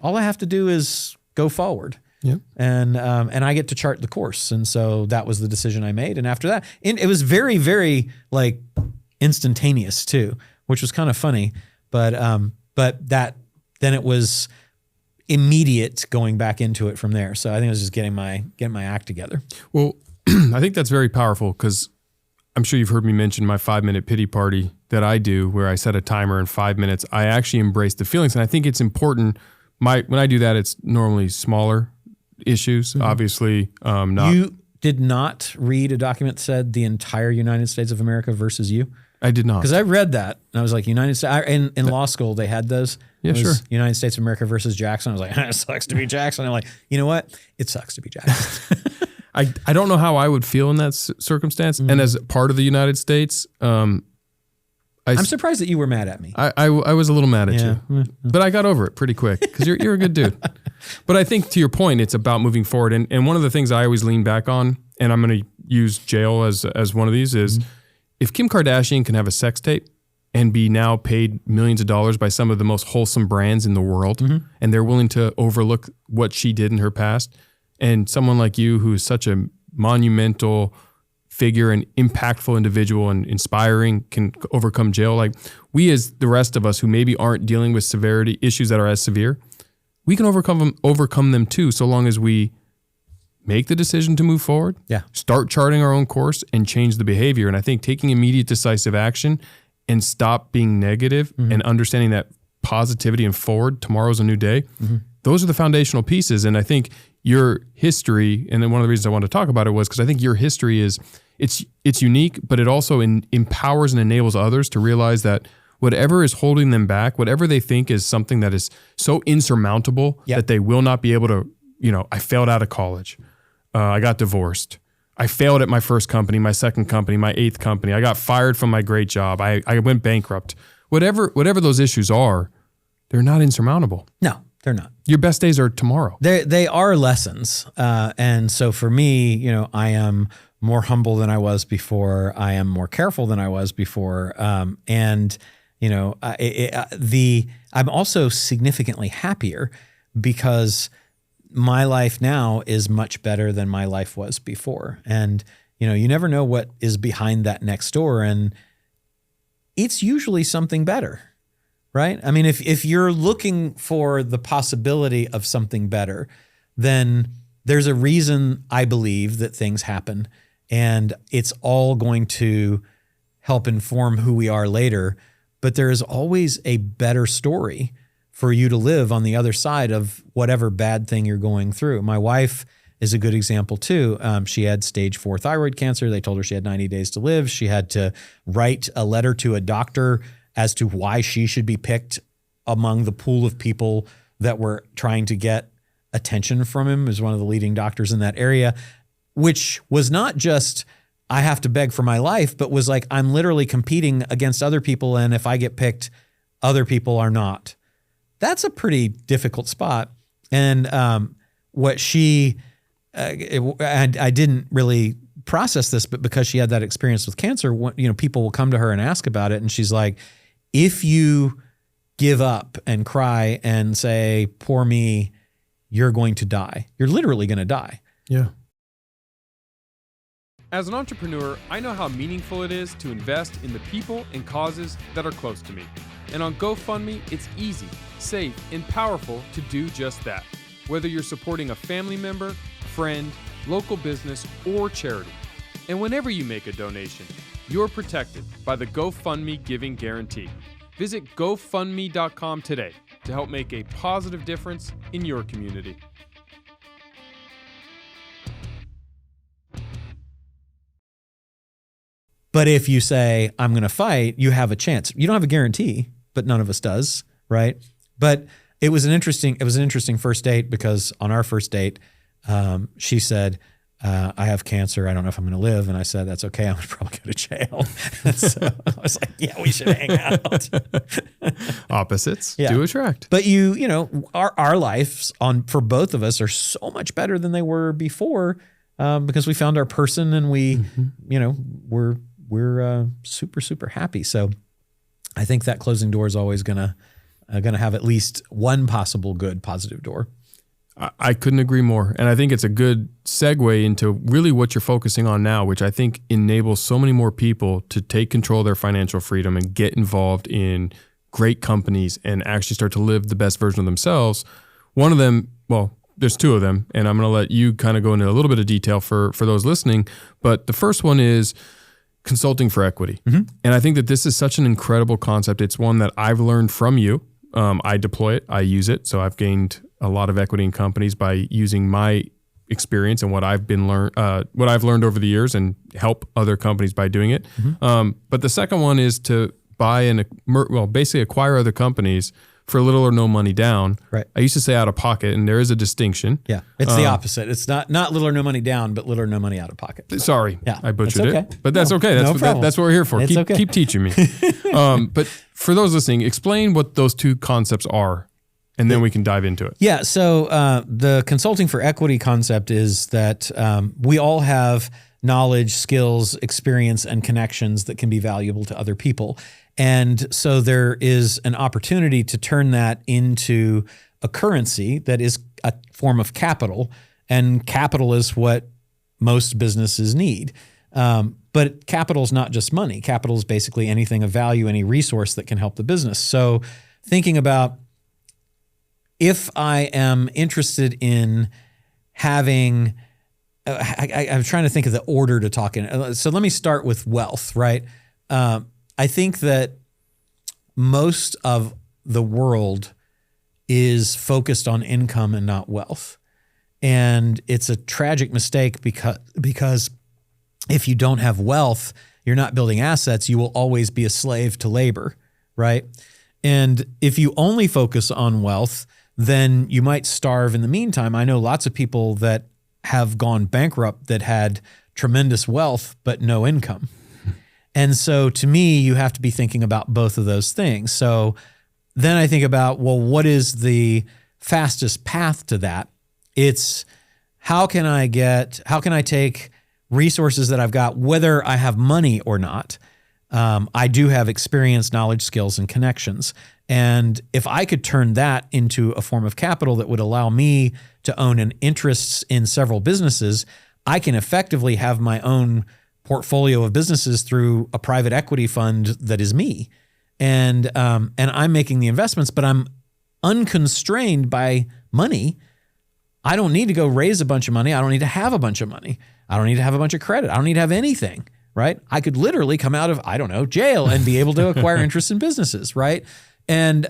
All I have to do is go forward. Yep. And I get to chart the course. And so that was the decision I made. And after that, it was very, very like instantaneous too, which was kind of funny. But then it was immediate going back into it from there. So I think it was just getting my act together. Well, I think that's very powerful because I'm sure you've heard me mention my 5-minute pity party that I do where I set a timer in 5 minutes. I actually embrace the feelings. And I think it's important. When I do that, it's normally smaller issues, obviously. You did not read a document that said the entire United States of America versus you? I did not. Because I read that and I was like, United States, in law school, they had those. Yeah, sure. United States of America versus Jackson. I was like, it sucks to be Jackson. I'm like, you know what? It sucks to be Jackson. I don't know how I would feel in that circumstance. And as part of the United States, I'm surprised that you were mad at me. I was a little mad at you, but I got over it pretty quick because you're a good dude. But I think to your point, it's about moving forward. And one of the things I always lean back on, and I'm going to use jail as one of these, is if Kim Kardashian can have a sex tape and be now paid millions of dollars by some of the most wholesome brands in the world, and they're willing to overlook what she did in her past, and someone like you who is such a monumental figure and impactful individual and inspiring can overcome jail. Like we, as the rest of us who maybe aren't dealing with severity issues that are as severe, we can overcome them too, so long as we make the decision to move forward, start charting our own course and change the behavior. And I think taking immediate decisive action and stop being negative and understanding that positivity and forward, tomorrow's a new day. Those are the foundational pieces. And I think your history, and then one of the reasons I wanted to talk about it was because I think your history is, it's unique, but it also empowers and enables others to realize that whatever is holding them back, whatever they think is something that is so insurmountable that they will not be able to, I failed out of college. I got divorced. I failed at my first company, my second company, my 8th company. I got fired from my great job. I went bankrupt. Whatever those issues are, they're not insurmountable. No, they're not. Your best days are tomorrow. They are lessons. And so for me, I am more humble than I was before. I am more careful than I was before. I'm also significantly happier because my life now is much better than my life was before. And, you never know what is behind that next door. And it's usually something better, right? I mean, if you're looking for the possibility of something better, then there's a reason I believe that things happen, and it's all going to help inform who we are later. But there is always a better story for you to live on the other side of whatever bad thing you're going through. My wife is a good example too. She had stage 4 thyroid cancer. They told her she had 90 days to live. She had to write a letter to a doctor as to why she should be picked among the pool of people that were trying to get attention from him as one of the leading doctors in that area, which was not just, I have to beg for my life, but was like, I'm literally competing against other people. And if I get picked, other people are not. That's a pretty difficult spot. And what she, I didn't really process this, but because she had that experience with cancer, people will come to her and ask about it. And she's like, if you give up and cry and say, poor me, you're going to die. You're literally going to die. Yeah. As an entrepreneur, I know how meaningful it is to invest in the people and causes that are close to me. And on GoFundMe, it's easy, safe, and powerful to do just that. Whether you're supporting a family member, friend, local business, or charity. And whenever you make a donation, you're protected by the GoFundMe Giving Guarantee. Visit GoFundMe.com today to help make a positive difference in your community. But if you say, I'm going to fight, you have a chance. You don't have a guarantee, but none of us does, right? But it was an interesting first date, because on our first date, she said, I have cancer. I don't know if I'm going to live. And I said, that's okay. I'm going to probably go to jail. So I was like, yeah, we should hang out. Opposites do attract. But our lives for both of us are so much better than they were before, because we found our person, and we're super, super happy. So I think that closing door is always gonna have at least one possible good positive door. I couldn't agree more. And I think it's a good segue into really what you're focusing on now, which I think enables so many more people to take control of their financial freedom and get involved in great companies and actually start to live the best version of themselves. One of them, well, there's two of them, and I'm going to let you kind of go into a little bit of detail for those listening. But the first one is consulting for equity. Mm-hmm. And I think that this is such an incredible concept. It's one that I've learned from you. I deploy it. I use it. So I've gained a lot of equity in companies by using my experience and what I've learned over the years, and help other companies by doing it. Mm-hmm. But the second one is to buy basically acquire other companies for little or no money down. Right. I used to say out of pocket, and there is a distinction. Yeah, it's the opposite. It's not little or no money down, but little or no money out of pocket. Sorry, yeah, I butchered okay. it, but that's okay. That's what we're here for. Keep teaching me. But for those listening, explain what those two concepts are, and then we can dive into it. Yeah. So the consulting for equity concept is that we all have knowledge, skills, experience, and connections that can be valuable to other people. And so there is an opportunity to turn that into a currency that is a form of capital, and capital is what most businesses need. But capital is not just money. Capital is basically anything of value, any resource that can help the business. So thinking about, if I am interested in having, I'm trying to think of the order to talk in. So let me start with wealth, right? I think that most of the world is focused on income and not wealth. And it's a tragic mistake because if you don't have wealth, you're not building assets, you will always be a slave to labor, right? And if you only focus on wealth, then you might starve in the meantime. I know lots of people that have gone bankrupt that had tremendous wealth but no income. And so to me, you have to be thinking about both of those things. So then I think about, well, what is the fastest path to that? It's how can I take resources that I've got, whether I have money or not. I do have experience, knowledge, skills, and connections. And if I could turn that into a form of capital that would allow me to own an interests in several businesses, I can effectively have my own portfolio of businesses through a private equity fund that is me. And I'm making the investments, but I'm unconstrained by money. I don't need to go raise a bunch of money. I don't need to have a bunch of money. I don't need to have a bunch of credit. I don't need to have anything, right? I could literally come out of, jail and be able to acquire interest in businesses, right? And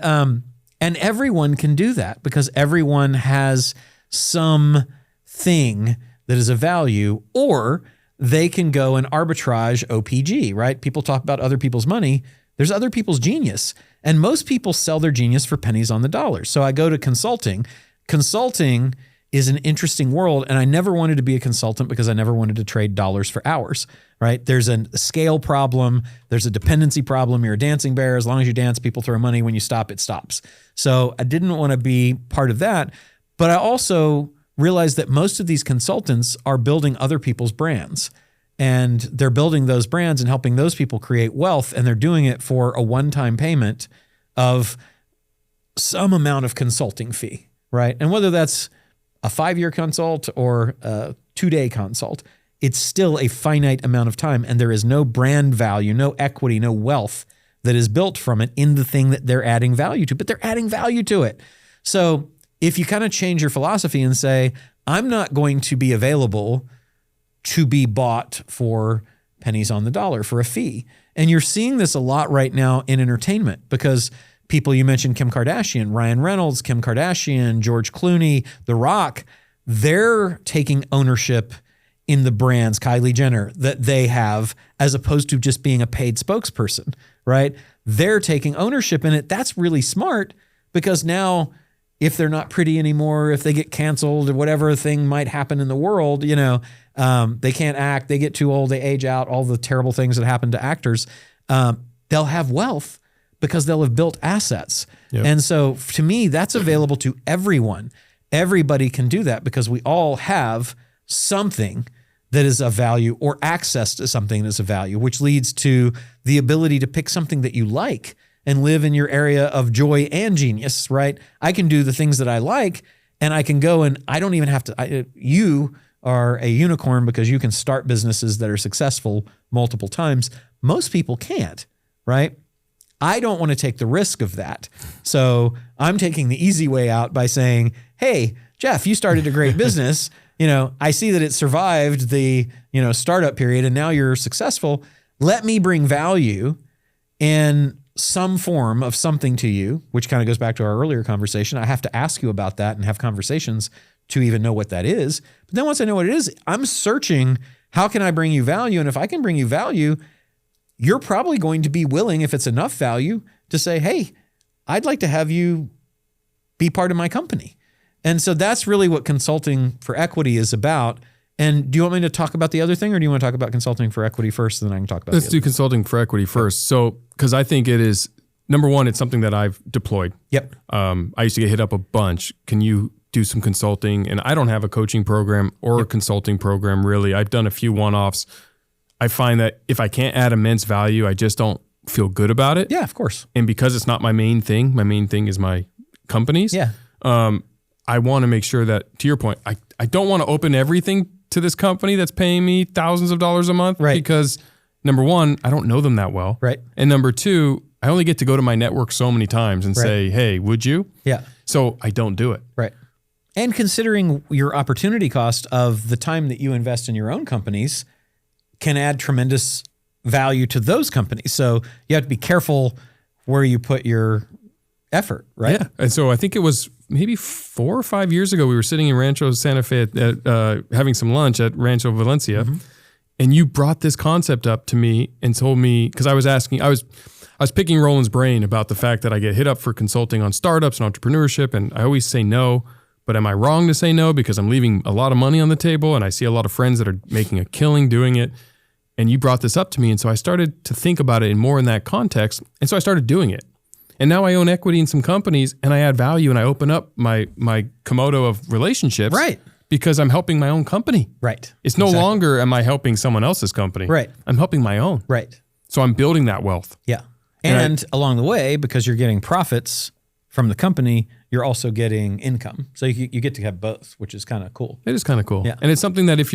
everyone can do that because everyone has some thing that is of value, or they can go and arbitrage OPG, right? People talk about other people's money. There's other people's genius. And most people sell their genius for pennies on the dollar. So I go to consulting. Consulting is an interesting world. And I never wanted to be a consultant because I never wanted to trade dollars for hours, right? There's a scale problem. There's a dependency problem. You're a dancing bear. As long as you dance, people throw money. When you stop, it stops. So I didn't want to be part of that. But I also realized that most of these consultants are building other people's brands. And they're building those brands and helping those people create wealth. And they're doing it for a one-time payment of some amount of consulting fee, right? And whether that's a 5-year consult or a 2-day consult, it's still a finite amount of time. And there is no brand value, no equity, no wealth that is built from it in the thing that they're adding value to, but they're adding value to it. So if you kind of change your philosophy and say, I'm not going to be available to be bought for pennies on the dollar for a fee. And you're seeing this a lot right now in entertainment because people, you mentioned Kim Kardashian, Ryan Reynolds, Kim Kardashian, George Clooney, The Rock, they're taking ownership in the brands, Kylie Jenner, that they have, as opposed to just being a paid spokesperson, right? They're taking ownership in it. That's really smart because now if they're not pretty anymore, if they get canceled or whatever thing might happen in the world, they can't act, they get too old, they age out, all the terrible things that happen to actors, they'll have wealth because they'll have built assets. Yep. And so to me, that's available to everyone. Everybody can do that because we all have something that is of value or access to something that is of value, which leads to the ability to pick something that you like and live in your area of joy and genius, right? I can do the things that I like and I can go and I don't even have to, you are a unicorn because you can start businesses that are successful multiple times. Most people can't, right? I don't want to take the risk of that. So I'm taking the easy way out by saying, hey, Jeff, you started a great business. I see that it survived the, startup period and now you're successful. Let me bring value in some form of something to you, which kind of goes back to our earlier conversation. I have to ask you about that and have conversations to even know what that is. But then once I know what it is, I'm searching, how can I bring you value? And if I can bring you value, you're probably going to be willing, if it's enough value, to say, hey, I'd like to have you be part of my company. And so that's really what consulting for equity is about. And do you want me to talk about the other thing or do you want to talk about consulting for equity first and then I can talk about Let's do consulting for equity first. So, because I think it is, number one, it's something that I've deployed. Yep. I used to get hit up a bunch. Can you do some consulting? And I don't have a coaching program or a consulting program really. I've done a few one-offs. I find that if I can't add immense value, I just don't feel good about it. Yeah, of course. And because it's not my main thing is my companies. Yeah. I want to make sure that, to your point, I don't want to open everything to this company that's paying me thousands of dollars a month. Right. Because number one, I don't know them that well. Right. And number two, I only get to go to my network so many times and say, hey, would you? Yeah. So I don't do it. Right. And considering your opportunity cost of the time that you invest in your own companies can add tremendous value to those companies. So you have to be careful where you put your effort, right? Yeah. And so I think it was maybe 4 or 5 years ago, we were sitting in Rancho Santa Fe having some lunch at Rancho Valencia. Mm-hmm. And you brought this concept up to me and told me, because I was picking Roland's brain about the fact that I get hit up for consulting on startups and entrepreneurship. And I always say no, but am I wrong to say no? Because I'm leaving a lot of money on the table and I see a lot of friends that are making a killing doing it. And you brought this up to me. And so I started to think about it more in that context. And so I started doing it. And now I own equity in some companies and I add value and I open up my Komodo of relationships. Right. Because I'm helping my own company. Right. It's no longer am I helping someone else's company. Right. I'm helping my own. Right. So I'm building that wealth. Yeah. And along the way, because you're getting profits from the company, you're also getting income. So you get to have both, which is kind of cool. It is kind of cool. Yeah. And it's something that if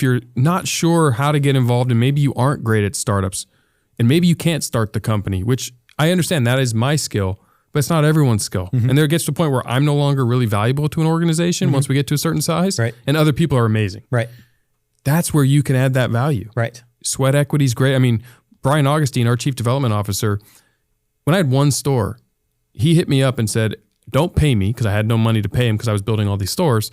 you're not sure how to get involved and maybe you aren't great at startups and maybe you can't start the company, which I understand that is my skill, but it's not everyone's skill. Mm-hmm. And there gets to a point where I'm no longer really valuable to an organization once we get to a certain size. Right. And other people are amazing. Right. That's where you can add that value. Right. Sweat equity is great. I mean, Brian Augustine, our chief development officer, when I had one store, he hit me up and said, don't pay me because I had no money to pay him because I was building all these stores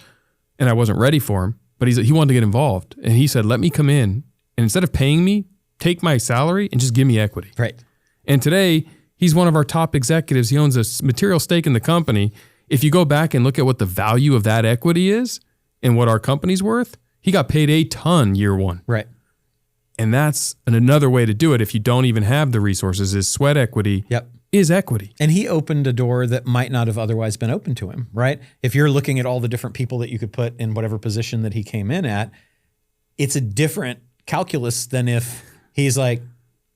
and I wasn't ready for him. But he wanted to get involved. And he said, let me come in and instead of paying me, take my salary and just give me equity. Right. And today, he's one of our top executives. He owns a material stake in the company. If you go back and look at what the value of that equity is and what our company's worth, he got paid a ton year one. Right. And that's another way to do it if you don't even have the resources is sweat equity is equity. And he opened a door that might not have otherwise been open to him, right? If you're looking at all the different people that you could put in whatever position that he came in at, it's a different calculus than if he's like,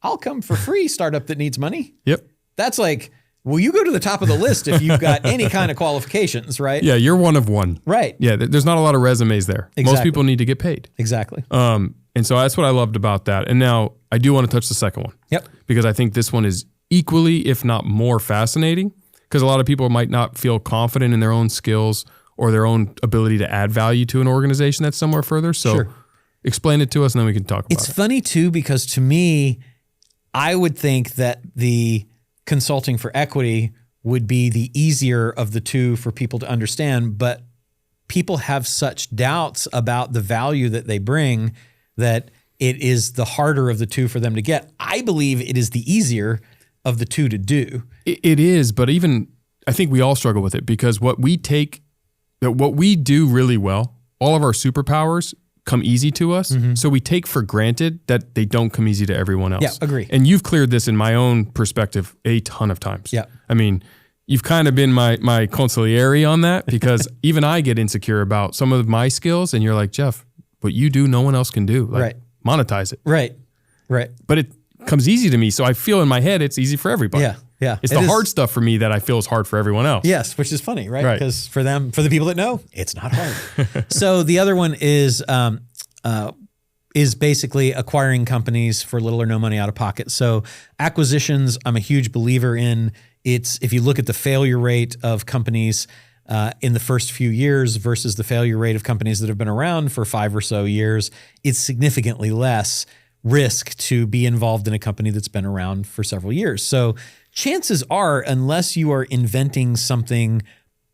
I'll come for free, startup that needs money. Yep. That's like, well, you go to the top of the list if you've got any kind of qualifications, right? Yeah, you're one of one. Right. Yeah, there's not a lot of resumes there. Exactly. Most people need to get paid. Exactly. And so that's what I loved about that. And now I do want to touch the second one. Yep. Because I think this one is equally, if not more fascinating, because a lot of people might not feel confident in their own skills or their own ability to add value to an organization that's somewhere further. So explain it to us and then we can talk about it. It's funny too, because to me, I would think that the consulting for equity would be the easier of the two for people to understand, but people have such doubts about the value that they bring that it is the harder of the two for them to get. I believe it is the easier of the two to do. It is, but even I think we all struggle with it because what we do really well, all of our superpowers come easy to us. Mm-hmm. So we take for granted that they don't come easy to everyone else. Yeah, agree. And you've cleared this in my own perspective a ton of times. Yeah. I mean, you've kind of been my consigliere on that because even I get insecure about some of my skills and you're like, Jeff, what you do, no one else can do. Like, monetize it. Right. But it comes easy to me. So I feel in my head, it's easy for everybody. Yeah. It's the hard stuff for me that I feel is hard for everyone else. Yes, which is funny, right? Because for the people that know, it's not hard. So the other one is basically acquiring companies for little or no money out of pocket. So acquisitions, I'm a huge believer in. If you look at the failure rate of companies in the first few years versus the failure rate of companies that have been around for 5 or so years, it's significantly less risk to be involved in a company that's been around for several years. So chances are, unless you are inventing something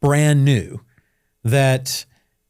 brand new, that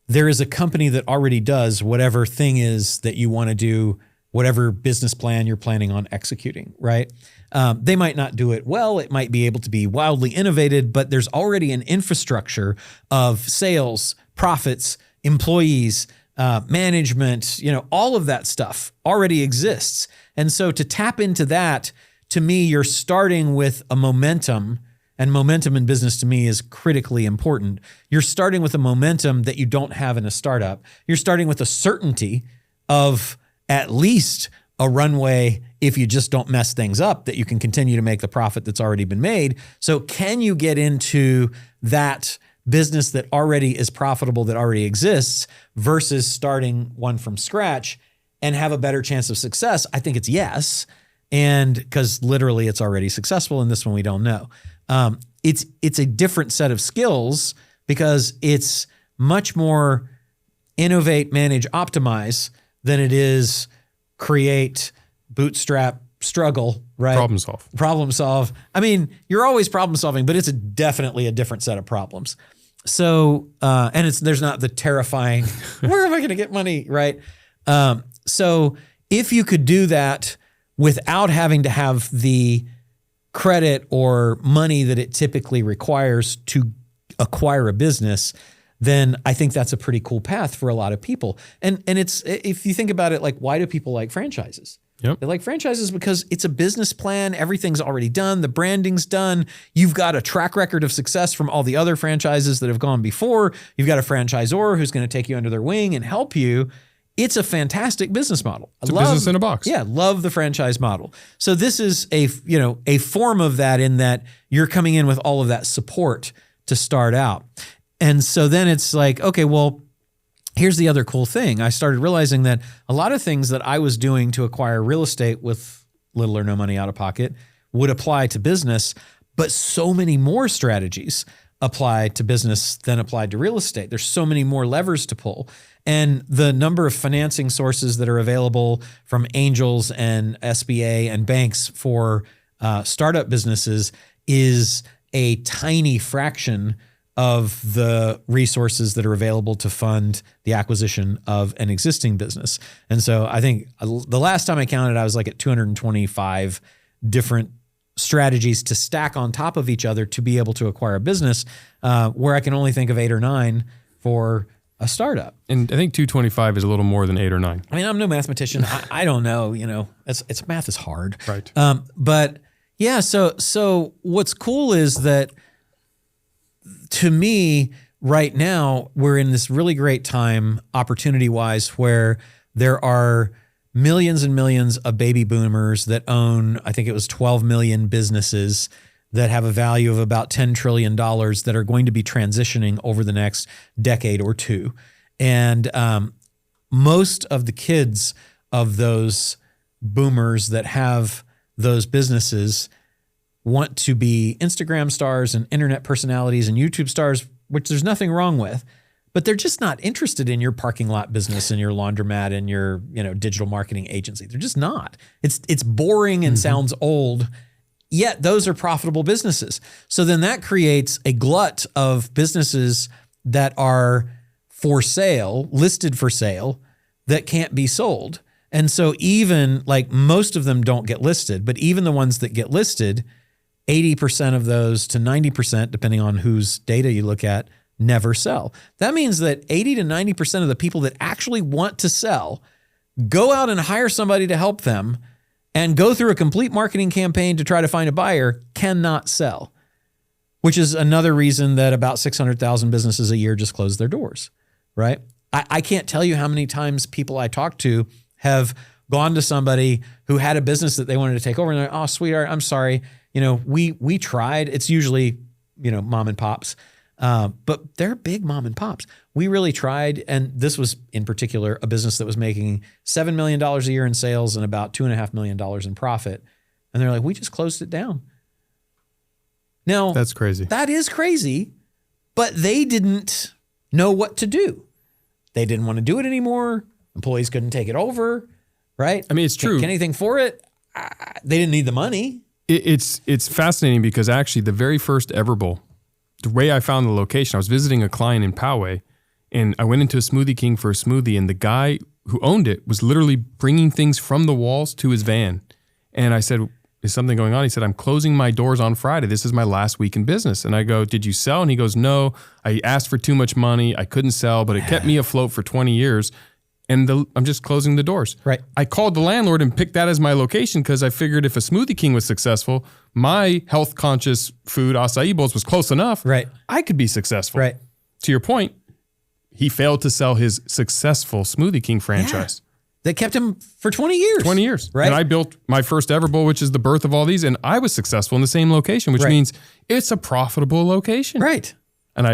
there is a company that already does whatever thing is that you want to do, whatever business plan you're planning on executing, right? They might not do it well. It might be able to be wildly innovated, but there's already an infrastructure of sales, profits, employees, management, all of that stuff already exists. And so to tap into that, to me, you're starting with a momentum, and momentum in business to me is critically important. You're starting with a momentum that you don't have in a startup. You're starting with a certainty of at least a runway if you just don't mess things up, that you can continue to make the profit that's already been made. So can you get into that business that already is profitable, that already exists, versus starting one from scratch and have a better chance of success? I think it's yes. And because literally it's already successful, and this one we don't know. It's a different set of skills because it's much more innovate, manage, optimize than it is create, bootstrap, struggle, right? Problem solve. I mean, you're always problem solving, but it's definitely a different set of problems. So, and there's not the terrifying, where am I going to get money, right? So if you could do that without having to have the credit or money that it typically requires to acquire a business, then I think that's a pretty cool path for a lot of people. And it's, if you think about it, like, why do people like franchises? Yep. They like franchises because it's a business plan. Everything's already done. The branding's done. You've got a track record of success from all the other franchises that have gone before. You've got a franchisor who's going to take you under their wing and help you. It's a fantastic business model. It's a business in a box. Yeah, love the franchise model. So this is a form of that, in that you're coming in with all of that support to start out. And so then it's like, okay, well, here's the other cool thing. I started realizing that a lot of things that I was doing to acquire real estate with little or no money out of pocket would apply to business, but so many more strategies apply to business than applied to real estate. There's so many more levers to pull. And the number of financing sources that are available from angels and SBA and banks for startup businesses is a tiny fraction of the resources that are available to fund the acquisition of an existing business. And so I think the last time I counted, I was like at 225 different strategies to stack on top of each other to be able to acquire a business, where I can only think of 8 or 9 for a startup. And I think 225 is a little more than 8 or 9. I mean, I'm no mathematician. I don't know, it's math is hard. Right. But yeah, so what's cool is that to me right now, we're in this really great time opportunity-wise where there are millions and millions of baby boomers that own, I think it was 12 million businesses that have a value of about $10 trillion that are going to be transitioning over the next decade or two. And most of the kids of those boomers that have those businesses want to be Instagram stars and internet personalities and YouTube stars, which there's nothing wrong with. But they're just not interested in your parking lot business and your laundromat and your, digital marketing agency. They're just not. It's boring and sounds old, yet those are profitable businesses. So then that creates a glut of businesses that are for sale, listed for sale, that can't be sold. And so even like most of them don't get listed, but even the ones that get listed, 80% of those to 90%, depending on whose data you look at, never sell. That means that 80 to 90% of the people that actually want to sell go out and hire somebody to help them and go through a complete marketing campaign to try to find a buyer, cannot sell, which is another reason that about 600,000 businesses a year just close their doors, right? I can't tell you how many times people I talk to have gone to somebody who had a business that they wanted to take over and they're like, oh, sweetheart, I'm sorry. We tried. It's usually, mom and pops. But they're big mom and pops. We really tried. And this was in particular a business that was making $7 million a year in sales and about $2.5 million in profit. And they're like, we just closed it down. Now, that's crazy. That is crazy, but they didn't know what to do. They didn't want to do it anymore. Employees couldn't take it over, right? I mean, it's true. Can anything for it? They didn't need the money. It's fascinating because actually the very first Everbowl, the way I found the location, I was visiting a client in Poway, and I went into a Smoothie King for a smoothie, and the guy who owned it was literally bringing things from the walls to his van. And I said, is something going on? He said, I'm closing my doors on Friday. This is my last week in business. And I go, did you sell? And he goes, no, I asked for too much money. I couldn't sell, but it kept me afloat for 20 years. And I'm just closing the doors. Right. I called the landlord and picked that as my location because I figured if a Smoothie King was successful, my health-conscious food, acai bowls, was close enough. Right. I could be successful. Right. To your point, he failed to sell his successful Smoothie King franchise. Yeah. That kept him for 20 years. 20 years. Right. And I built my first Everbowl, which is the birth of all these, and I was successful in the same location, which means it's a profitable location. Right. And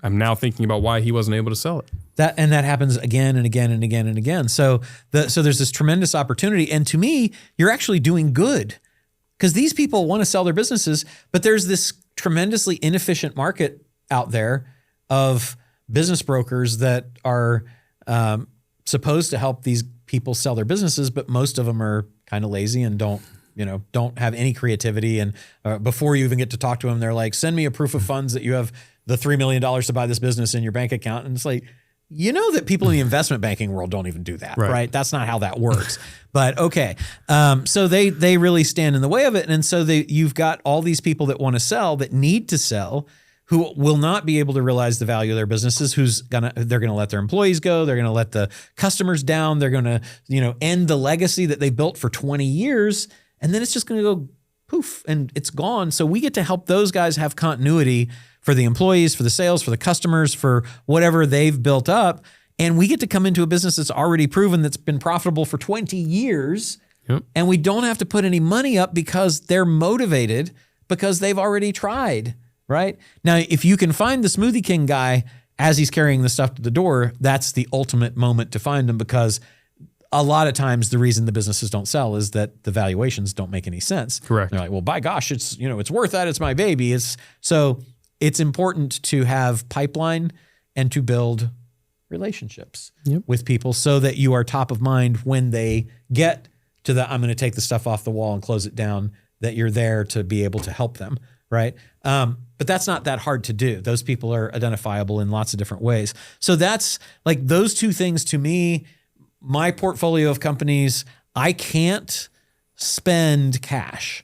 I'm now thinking about why he wasn't able to sell it. That happens again and again and again and again. So there's this tremendous opportunity. And to me, you're actually doing good because these people want to sell their businesses, but there's this tremendously inefficient market out there of business brokers that are supposed to help these people sell their businesses, but most of them are kind of lazy and don't have any creativity. And before you even get to talk to them, they're like, send me a proof of funds that you have the $3 million to buy this business in your bank account. And it's like, that people in the investment banking world don't even do that, right? That's not how that works. But okay. So they really stand in the way of it. And so you've got all these people that want to sell, that need to sell, who will not be able to realize the value of their businesses, they're going to let their employees go. They're going to let the customers down. They're going to, end the legacy that they built for 20 years. And then it's just going to go poof and it's gone. So we get to help those guys have continuity for the employees, for the sales, for the customers, for whatever they've built up. And we get to come into a business that's already proven, that's been profitable for 20 years. Yep. And we don't have to put any money up because they're motivated because they've already tried. Right? Now, if you can find the Smoothie King guy as he's carrying the stuff to the door, that's the ultimate moment to find him, because a lot of times the reason the businesses don't sell is that the valuations don't make any sense. Correct. They're like, well, by gosh, it's worth that. It's my baby. So it's important to have pipeline and to build relationships with people so that you are top of mind when they get to the, I'm going to take the stuff off the wall and close it down, that you're there to be able to help them. Right. But that's not that hard to do. Those people are identifiable in lots of different ways. So that's like those two things to me, my portfolio of companies, I can't spend cash.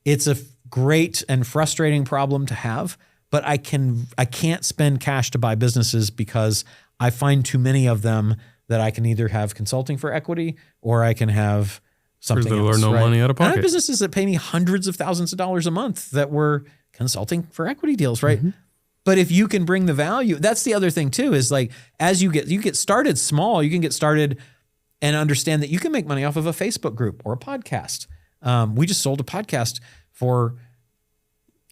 It's a great and frustrating problem to have, but I can't spend cash to buy businesses because I find too many of them that I can either have consulting for equity or I can have something little else. or no money out of And I pocket. have businesses that pay me hundreds of thousands of dollars a month that were consulting for equity deals, right? But if you can bring the value, that's the other thing too, is like, as you get started small, you can get started and understand that you can make money off of a Facebook group or a podcast. We just sold a podcast for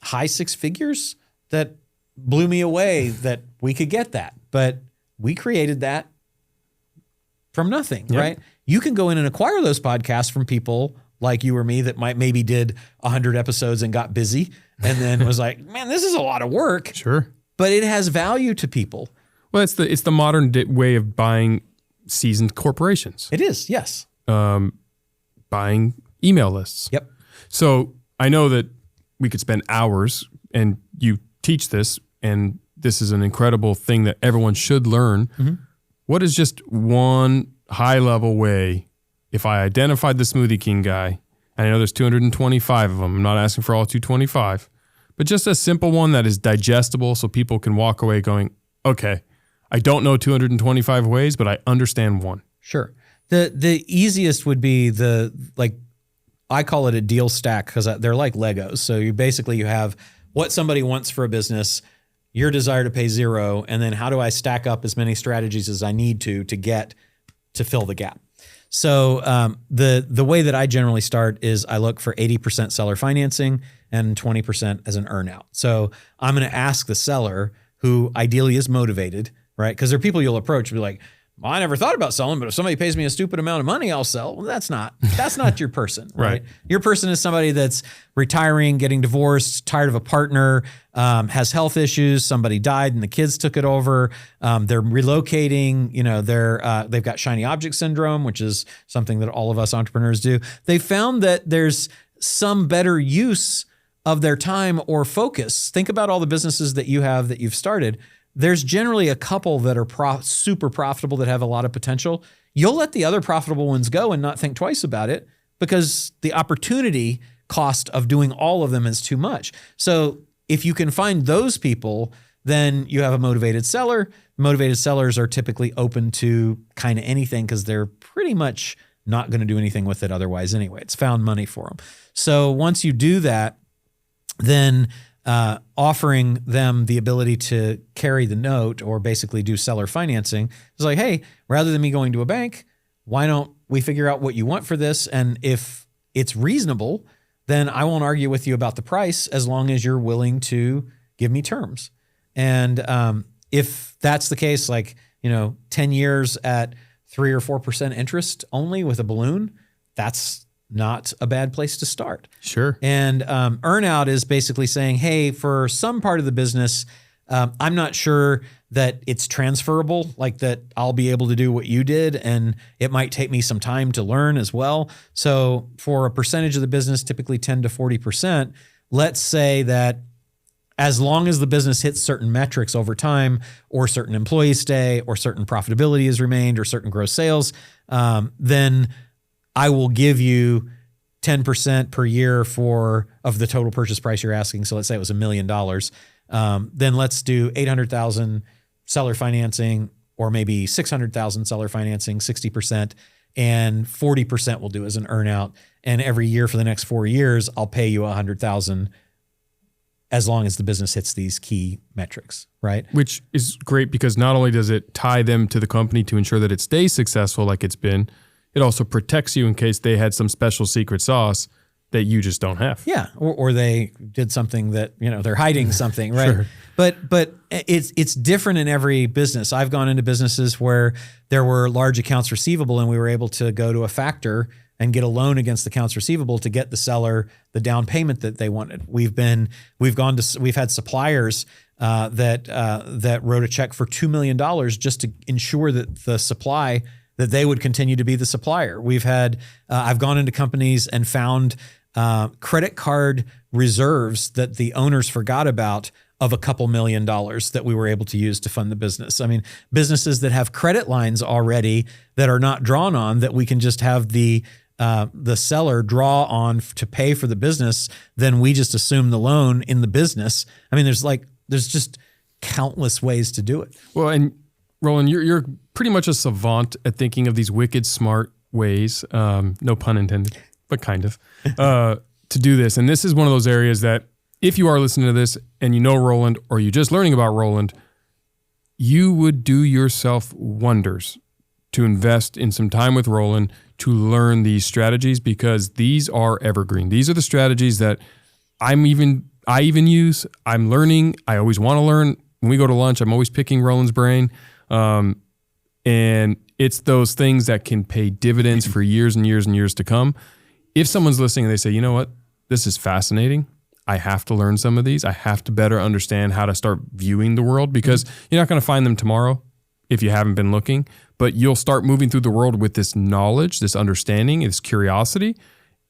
high six figures that blew me away that we could get that. But we created that from nothing, right? You can go in and acquire those podcasts from people like you or me that maybe did 100 episodes and got busy and then was like, man, this is a lot of work. Sure. But it has value to people. Well, it's the modern way of buying seasoned corporations. It is, yes. Buying email lists. Yep. So I know that we could spend hours, and you teach this, and this is an incredible thing that everyone should learn. What is just one high-level way, if I identified the Smoothie King guy, and I know there's 225 of them, I'm not asking for all 225, but just a simple one that is digestible so people can walk away going, okay, I don't know 225 ways, but I understand one. Sure. The easiest would be I call it a deal stack because they're like Legos. So you have what somebody wants for a business, your desire to pay zero, and then how do I stack up as many strategies as I need to get to fill the gap. So the way that I generally start is I look for 80% seller financing and 20% as an earnout. So I'm going to ask the seller, who ideally is motivated, right? Because there are people you'll approach and be like, well, I never thought about selling, but if somebody pays me a stupid amount of money, I'll sell. Well, that's not your person, right? Your person is somebody that's retiring, getting divorced, tired of a partner, has health issues, somebody died and the kids took it over. They're relocating, they've got shiny object syndrome, which is something that all of us entrepreneurs do. They found that there's some better use of their time or focus. Think about all the businesses that you have that you've started. There's generally a couple that are super profitable that have a lot of potential. You'll let the other profitable ones go and not think twice about it because the opportunity cost of doing all of them is too much. So if you can find those people, then you have a motivated seller. Motivated sellers are typically open to kind of anything because they're pretty much not going to do anything with it otherwise anyway. It's found money for them. So once you do that, then offering them the ability to carry the note or basically do seller financing is like, hey, rather than me going to a bank, why don't we figure out what you want for this? And if it's reasonable, then I won't argue with you about the price as long as you're willing to give me terms. And if that's the case, 10 years at 3 or 4% interest only with a balloon, that's not a bad place to start. Sure. And earnout is basically saying, hey, for some part of the business, I'm not sure that it's transferable, like that I'll be able to do what you did, and it might take me some time to learn as well. So for a percentage of the business, typically 10 to 40%, let's say that as long as the business hits certain metrics over time, or certain employees stay, or certain profitability has remained, or certain gross sales, then I will give you 10% per year of the total purchase price you're asking. So let's say it was $1 million. Then let's do 800,000 seller financing, or maybe 600,000 seller financing, 60%, and 40% we'll do as an earnout. And every year for the next 4 years, I'll pay you 100,000 as long as the business hits these key metrics, right? Which is great because not only does it tie them to the company to ensure that it stays successful like it's been, it also protects you in case they had some special secret sauce that you just don't have. Yeah, or they did something that, they're hiding something, right? Sure. But it's different in every business. I've gone into businesses where there were large accounts receivable and we were able to go to a factor and get a loan against the accounts receivable to get the seller the down payment that they wanted. We've had suppliers that wrote a check for $2 million just to ensure that the supply that they would continue to be the supplier. I've gone into companies and found credit card reserves that the owners forgot about of a couple $1 million that we were able to use to fund the business. I mean, businesses that have credit lines already that are not drawn on, that we can just have the the seller draw on to pay for the business, then we just assume the loan in the business. I mean, there's just countless ways to do it. Well, and Roland, you're pretty much a savant at thinking of these wicked smart ways, no pun intended, but kind of, to do this. And this is one of those areas that if you are listening to this and you know Roland, or you're just learning about Roland, you would do yourself wonders to invest in some time with Roland to learn these strategies, because these are evergreen. These are the strategies that I even use. I'm learning. I always want to learn. When we go to lunch, I'm always picking Roland's brain. And it's those things that can pay dividends for years and years and years to come. If someone's listening and they say, you know what, this is fascinating, I have to learn some of these. I have to better understand how to start viewing the world, because you're not going to find them tomorrow if you haven't been looking, but you'll start moving through the world with this knowledge, this understanding, this curiosity,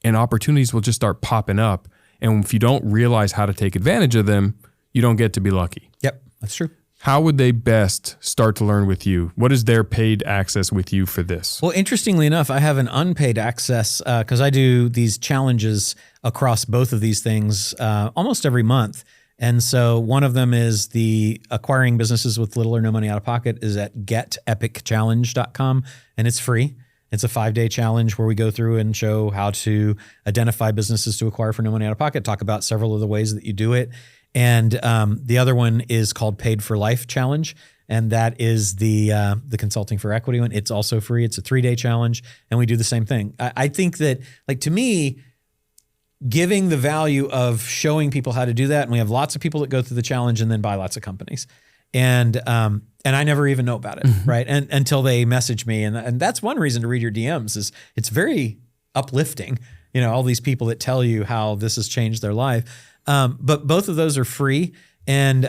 and opportunities will just start popping up. And if you don't realize how to take advantage of them, you don't get to be lucky. Yep, that's true. How would they best start to learn with you? What is their paid access with you for this? Well, interestingly enough, I have an unpaid access because I do these challenges across both of these things almost every month. And so one of them is the acquiring businesses with little or no money out of pocket is at getepicchallenge.com, and it's free. It's a 5-day challenge where we go through and show how to identify businesses to acquire for no money out of pocket, talk about several of the ways that you do it. And the other one is called Paid for Life Challenge, and that is the consulting for equity one. It's also free. It's a 3-day challenge, and we do the same thing. I think that, like, to me, giving the value of showing people how to do that, and we have lots of people that go through the challenge and then buy lots of companies, and I never even know about it, right? And until they message me, and that's one reason to read your DMs is it's very uplifting. You know, all these people that tell you how this has changed their life. But both of those are free. And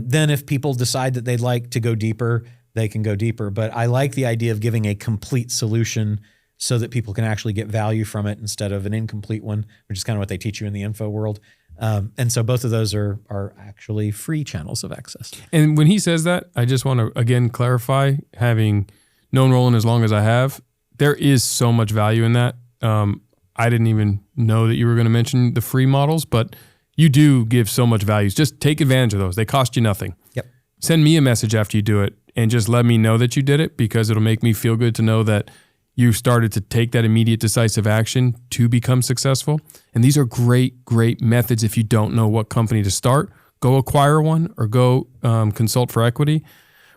then if people decide that they'd like to go deeper, they can go deeper. But I like the idea of giving a complete solution so that people can actually get value from it instead of an incomplete one, which is kind of what they teach you in the info world. And so both of those are actually free channels of access. And when he says that, I just want to, again, clarify, having known Roland as long as I have, there is so much value in that. I didn't even know that you were going to mention the free models, but you do give so much value. Just take advantage of those. They cost you nothing. Yep. Send me a message after you do it and just let me know that you did it, because it'll make me feel good to know that you started to take that immediate decisive action to become successful. And these are great, great methods. If you don't know what company to start, go acquire one or go consult for equity.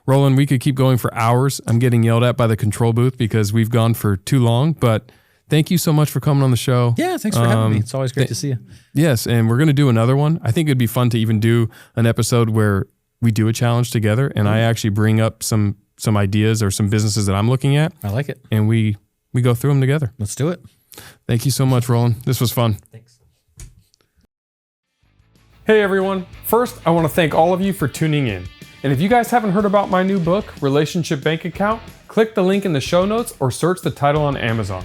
Roland, we could keep going for hours. I'm getting yelled at by the control booth because we've gone for too long, but thank you so much for coming on the show. Yeah, thanks for having me. It's always great to see you. Yes, and we're going to do another one. I think it'd be fun to even do an episode where we do a challenge together, and I actually bring up some ideas or some businesses that I'm looking at. I like it. And we go through them together. Let's do it. Thank you so much, Roland. This was fun. Thanks. Hey, everyone. First, I want to thank all of you for tuning in. And if you guys haven't heard about my new book, Relationship Bank Account, click the link in the show notes or search the title on Amazon.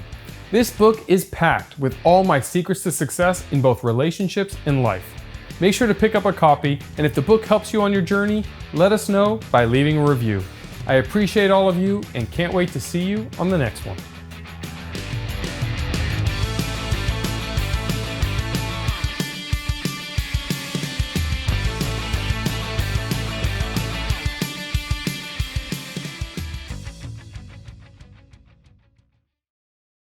This book is packed with all my secrets to success in both relationships and life. Make sure to pick up a copy, and if the book helps you on your journey, let us know by leaving a review. I appreciate all of you and can't wait to see you on the next one.